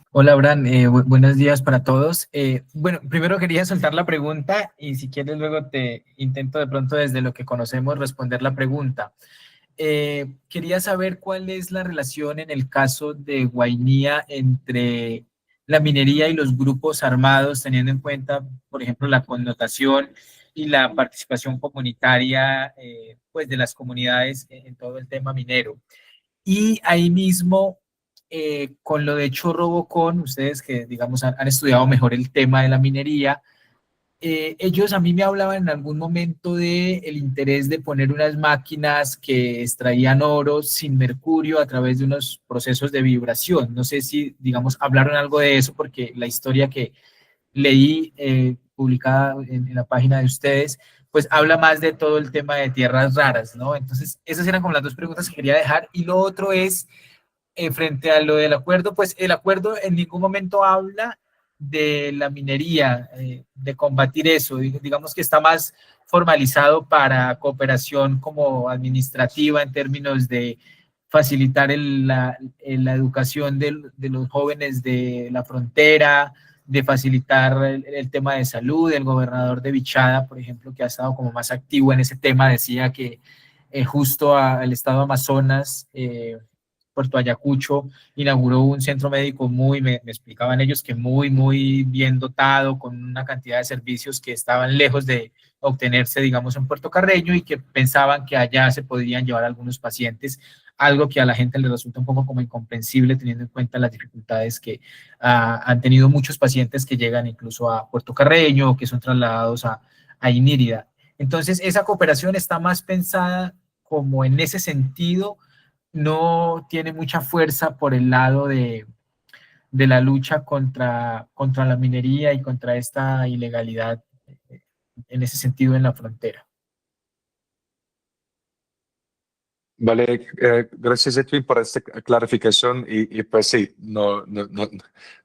Hola, Bran, buenos días para todos. Bueno, primero quería soltar la pregunta y si quieres luego te intento de pronto desde lo que conocemos responder la pregunta. Quería saber cuál es la relación en el caso de Guainía entre la minería y los grupos armados, teniendo en cuenta, por ejemplo, la connotación y la participación comunitaria pues de las comunidades en todo el tema minero. Y ahí mismo, con lo de Chorro Bocón, ustedes que, digamos, han estudiado mejor el tema de la minería, ellos a mí me hablaban en algún momento de el interés de poner unas máquinas que extraían oro sin mercurio a través de unos procesos de vibración. No sé si, digamos, hablaron algo de eso, porque la historia que leí publicada en la página de ustedes, pues habla más de todo el tema de tierras raras, ¿no? Entonces, esas eran como las dos preguntas que quería dejar. Y lo otro es, frente a lo del acuerdo, pues el acuerdo en ningún momento habla de la minería, de combatir eso. Digamos que está más formalizado para cooperación como administrativa en términos de facilitar la educación de los jóvenes de la frontera, de facilitar el tema de salud. El gobernador de Vichada, por ejemplo, que ha estado como más activo en ese tema, decía que justo al estado Amazonas, Puerto Ayacucho, inauguró un centro médico me explicaban ellos que muy bien dotado, con una cantidad de servicios que estaban lejos de obtenerse, digamos, en Puerto Carreño, y que pensaban que allá se podrían llevar algunos pacientes, algo que a la gente le resulta un poco como incomprensible teniendo en cuenta las dificultades que han tenido muchos pacientes que llegan incluso a Puerto Carreño o que son trasladados a Inírida. Entonces, esa cooperación está más pensada como en ese sentido, no tiene mucha fuerza por el lado de la lucha contra la minería y contra esta ilegalidad en ese sentido en la frontera. Vale, gracias Edwin por esta clarificación y pues sí,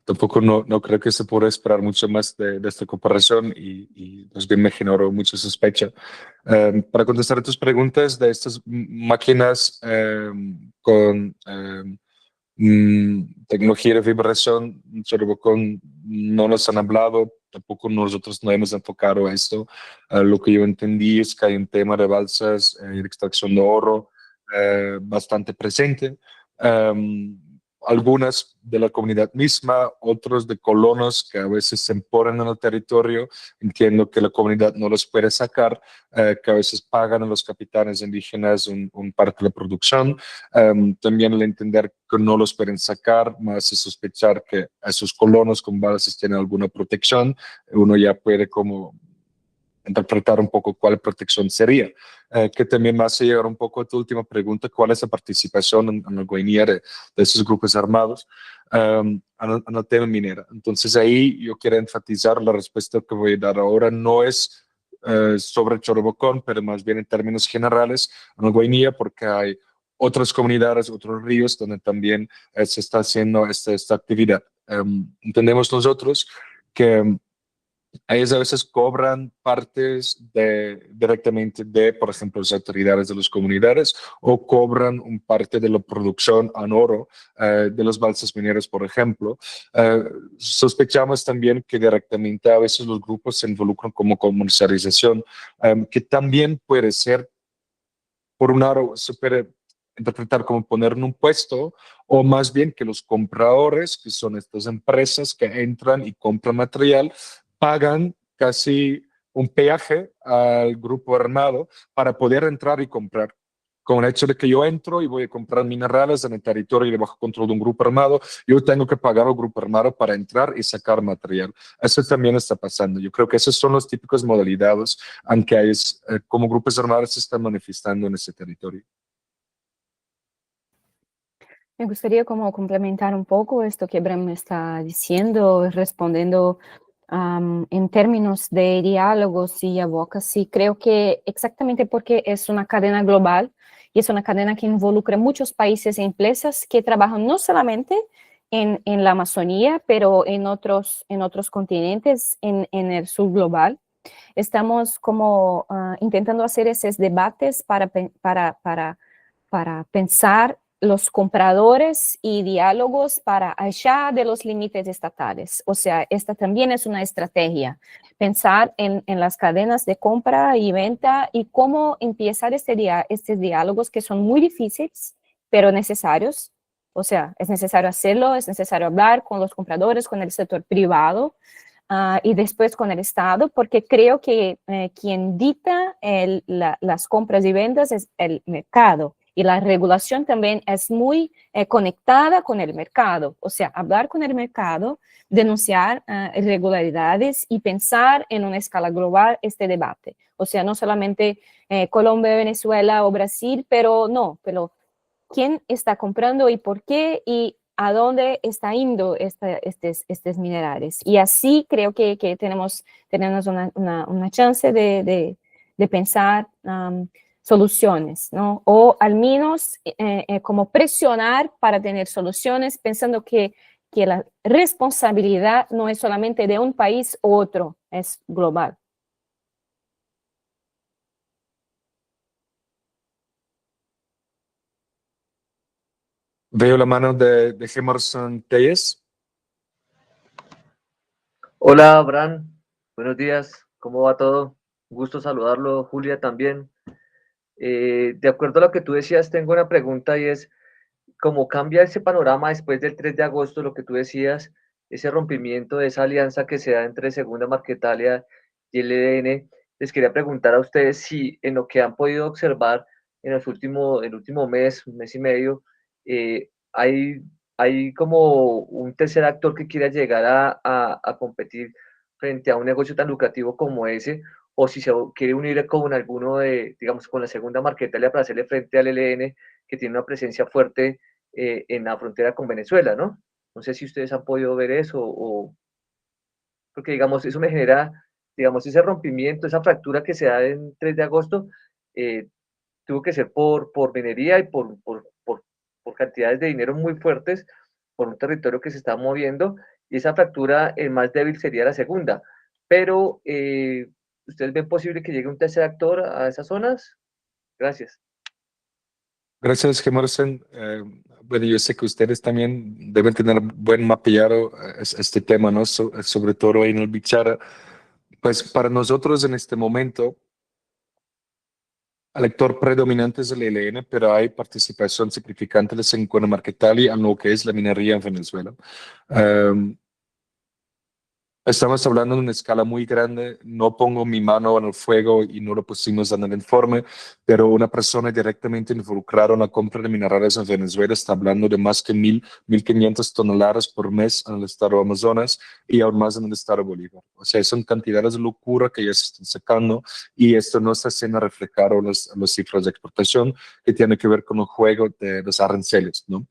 tampoco no creo que se pueda esperar mucho más de esta comparación y más bien me generó mucha sospecha. Para contestar a tus preguntas de estas máquinas con tecnología de vibración, sobre Bocón no nos han hablado, tampoco nosotros no hemos enfocado a esto. Lo que yo entendí es que hay un tema de balsas y de extracción de oro bastante presente. Algunas de la comunidad misma, otros de colonos que a veces se imponen en el territorio. Entiendo que la comunidad no los puede sacar, que a veces pagan a los capitanes indígenas un parte de la producción. También el entender que no los pueden sacar, más es sospechar que esos colonos con balsas tienen alguna protección. Uno ya puede como interpretar un poco cuál protección sería. Que también me hace llegar un poco a tu última pregunta, ¿cuál es la participación en el Guainía de esos grupos armados en el tema minera? Entonces ahí yo quiero enfatizar la respuesta que voy a dar ahora, no es sobre Chorobocón, pero más bien en términos generales en el Guainía, porque hay otras comunidades, otros ríos donde también se está haciendo esta actividad. Entendemos nosotros que ellos a veces cobran partes directamente de, por ejemplo, las autoridades de las comunidades o cobran un parte de la producción en oro de los balsas mineros, por ejemplo. Sospechamos también que directamente a veces los grupos se involucran como comercialización, que también puede ser, por un lado, se puede interpretar como poner en un puesto, o más bien que los compradores, que son estas empresas que entran y compran material, pagan casi un peaje al grupo armado para poder entrar y comprar. Con el hecho de que yo entro y voy a comprar minerales en el territorio y bajo control de un grupo armado, yo tengo que pagar al grupo armado para entrar y sacar material. Eso también está pasando. Yo creo que esas son las típicas modalidades en que hay, como grupos armados se están manifestando en ese territorio. Me gustaría como complementar un poco esto que Bram está diciendo, respondiendo en términos de diálogos y advocacy. Creo que exactamente porque es una cadena global y es una cadena que involucra muchos países e empresas que trabajan no solamente en la Amazonía, pero en otros continentes, en el sur global. Estamos como intentando hacer esos debates para pensar los compradores y diálogos para allá de los límites estatales. O sea, esta también es una estrategia, pensar en las cadenas de compra y venta y cómo empezar estos diálogos que son muy difíciles, pero necesarios. O sea, es necesario hacerlo, es necesario hablar con los compradores, con el sector privado, y después con el Estado, porque creo que quien dicta las compras y ventas es el mercado. Y la regulación también es muy conectada con el mercado. O sea, hablar con el mercado, denunciar irregularidades y pensar en una escala global este debate. O sea, no solamente Colombia, Venezuela o Brasil, pero quién está comprando y por qué y a dónde está yendo estos minerales. Y así creo que tenemos una chance de pensar soluciones, ¿no? O al menos como presionar para tener soluciones, pensando que la responsabilidad no es solamente de un país u otro, es global. Veo la mano de Emerson Telles. Hola, Abraham. Buenos días. ¿Cómo va todo? Un gusto saludarlo, Julia también. De acuerdo a lo que tú decías, tengo una pregunta y es, ¿cómo cambia ese panorama después del 3 de agosto, lo que tú decías, ese rompimiento de esa alianza que se da entre Segunda Marquetalia y el ELN? Les quería preguntar a ustedes si en lo que han podido observar en el último mes, un mes y medio, hay como un tercer actor que quiera llegar a competir frente a un negocio tan lucrativo como ese, o si se quiere unir con alguno de, digamos, con la Segunda Marquetalia para hacerle frente al ELN, que tiene una presencia fuerte en la frontera con Venezuela, ¿no? No sé si ustedes han podido ver eso, o porque, digamos, eso me genera, digamos, ese rompimiento, esa fractura que se da en 3 de agosto, eh, tuvo que ser por minería y por cantidades de dinero muy fuertes, por un territorio que se está moviendo, y esa fractura, el más débil sería la segunda. Pero, ¿ustedes ven posible que llegue un tercer actor a esas zonas? Gracias. Gracias, Gemerson. Bueno, yo sé que ustedes también deben tener buen mapeado este tema, ¿no? Sobre todo ahí en el Bichara. Pues para nosotros en este momento, el actor predominante es el ELN, pero hay participación significante en Cuenamarquetali en lo que es la minería en Venezuela. Um, Estamos hablando de una escala muy grande. No pongo mi mano en el fuego y no lo pusimos en el informe, pero una persona directamente involucrada en la compra de minerales en Venezuela está hablando de más que 1.500 toneladas por mes en el estado de Amazonas y aún más en el estado de Bolívar. O sea, son cantidades de locura que ya se están sacando y esto no está siendo reflejado en las cifras de exportación que tiene que ver con el juego de los aranceles, ¿no?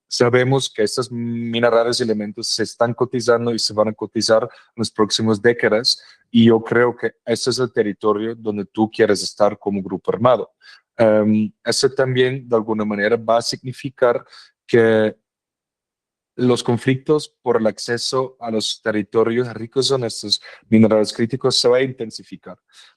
Sabemos que estos minerales y elementos se están cotizando y se van a cotizar en las próximas décadas y yo creo que ese es el territorio donde tú quieres estar como grupo armado. Eso también de alguna manera va a significar que los conflictos por el acceso a los territorios ricos en estos minerales críticos se va a intensificar.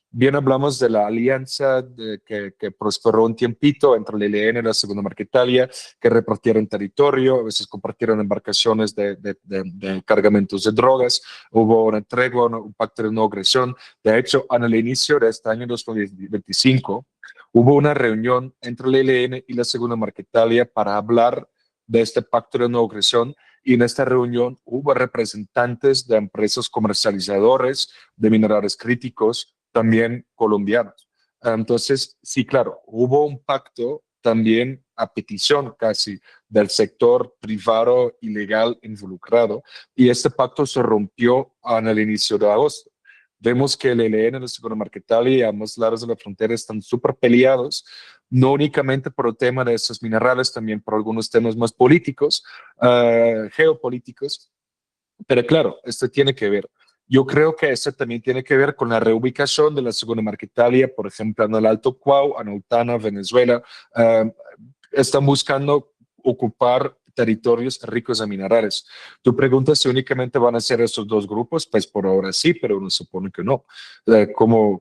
Bien hablamos de la alianza que prosperó un tiempito entre el ELN y la Segunda Marquetalia, que repartieron territorio, a veces compartieron embarcaciones de cargamentos de drogas, hubo una tregua, un pacto de no agresión. De hecho, en el inicio de este año 2025, hubo una reunión entre el ELN y la Segunda Marquetalia para hablar de este pacto de no agresión y en esta reunión hubo representantes de empresas comercializadores de minerales críticos, también colombianos. Entonces, sí, claro, hubo un pacto también a petición casi del sector privado ilegal involucrado y este pacto se rompió en el inicio de agosto. Vemos que el ELN, el Seguro Marquetal y ambos lados de la frontera están súper peleados, no únicamente por el tema de esos minerales, también por algunos temas más políticos, geopolíticos. Pero claro, esto tiene que ver. Yo creo que esto también tiene que ver con la reubicación de la Segunda Marquetalia, por ejemplo, en el Alto Cuau, en Autana, Venezuela. Están buscando ocupar territorios ricos en minerales. Tu pregunta si únicamente van a ser esos dos grupos, pues por ahora sí, pero uno supone que no. Como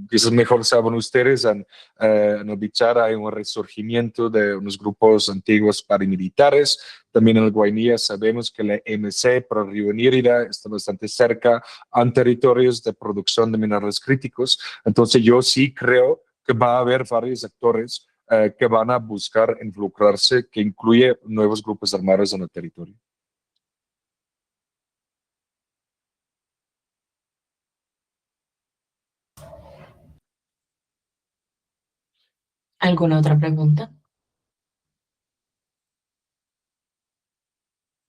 quizás mejor saben ustedes, en el Bichara hay un resurgimiento de unos grupos antiguos paramilitares. También en el Guainía sabemos que la MC para Río Nírida está bastante cerca a territorios de producción de minerales críticos. Entonces yo sí creo que va a haber varios actores que van a buscar involucrarse, que incluye nuevos grupos armados en el territorio. ¿Alguna otra pregunta?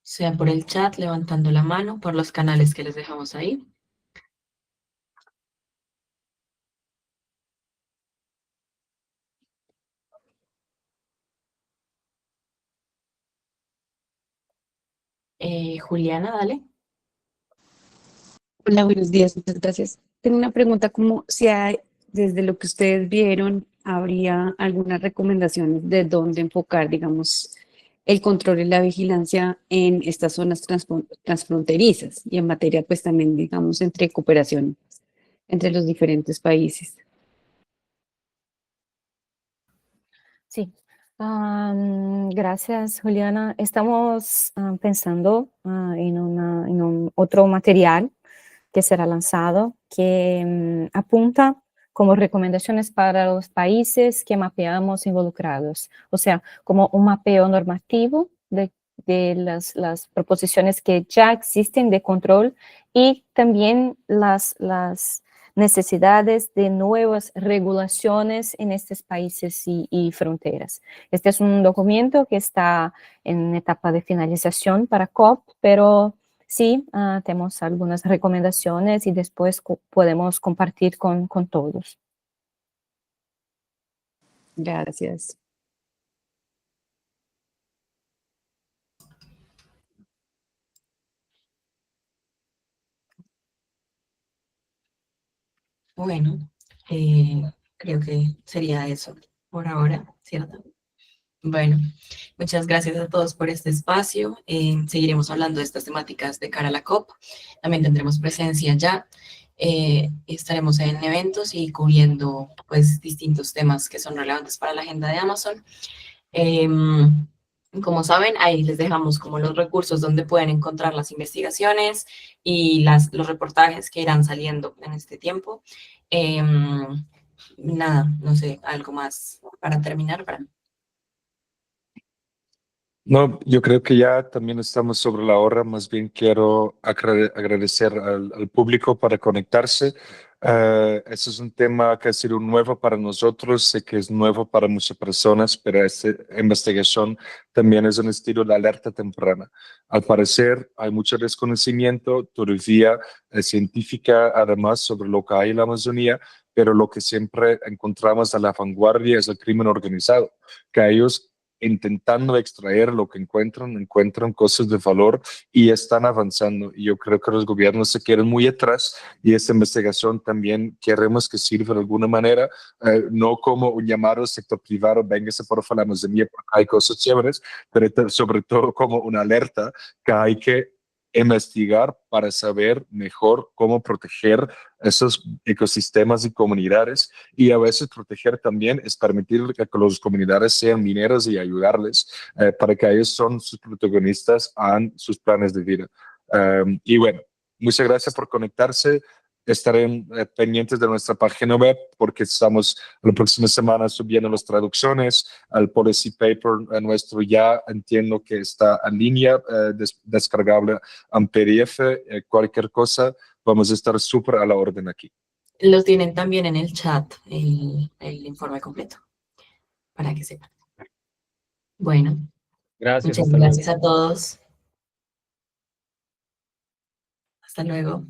Sea por el chat, levantando la mano, por los canales que les dejamos ahí. Juliana, dale. Hola, buenos días, muchas gracias. Tengo una pregunta como si hay, desde lo que ustedes vieron, habría algunas recomendaciones de dónde enfocar, digamos, el control y la vigilancia en estas zonas transfronterizas y en materia, pues también, digamos, entre cooperación entre los diferentes países. Sí, gracias, Juliana. Estamos pensando en un otro material que será lanzado que apunta como recomendaciones para los países que mapeamos involucrados, o sea, como un mapeo normativo de las proposiciones que ya existen de control y también las necesidades de nuevas regulaciones en estos países y fronteras. Este es un documento que está en etapa de finalización para COP, pero sí, tenemos algunas recomendaciones y después podemos compartir con todos. Gracias. Bueno, Creo que sería eso por ahora, ¿cierto? Bueno, muchas gracias a todos por este espacio. Seguiremos hablando de estas temáticas de cara a la COP. También tendremos presencia ya. Estaremos en eventos y cubriendo pues distintos temas que son relevantes para la agenda de Amazon. Como saben, ahí les dejamos como los recursos donde pueden encontrar las investigaciones y los reportajes que irán saliendo en este tiempo. Nada, no sé, algo más para terminar, Bram. No, yo creo que ya también estamos sobre la hora. Más bien quiero agradecer al público para conectarse. Este es un tema que ha sido nuevo para nosotros, sé que es nuevo para muchas personas, pero esta investigación también es un estilo de alerta temprana. Al parecer hay mucho desconocimiento todavía científica, además, sobre lo que hay en la Amazonía, pero lo que siempre encontramos a la vanguardia es el crimen organizado, que ellos intentando extraer lo que encuentran cosas de valor y están avanzando. Y yo creo que los gobiernos se quedan muy atrás y esta investigación también queremos que sirva de alguna manera, no como un llamado al sector privado, véngase por favor a la Amazonía porque hay cosas chéveres, pero sobre todo como una alerta que hay que investigar para saber mejor cómo proteger esos ecosistemas y comunidades, y a veces proteger también es permitir que las comunidades sean mineras y ayudarles para que ellos son sus protagonistas en sus planes de vida. Y bueno, muchas gracias por conectarse. Estaré pendientes de nuestra página web porque estamos la próxima semana subiendo las traducciones. El policy paper nuestro ya entiendo que está en línea, descargable en PDF. Cualquier cosa, vamos a estar súper a la orden aquí. Lo tienen también en el chat, el informe completo, para que sepan. Bueno, Gracias, muchas hasta luego. gracias a todos. Hasta luego.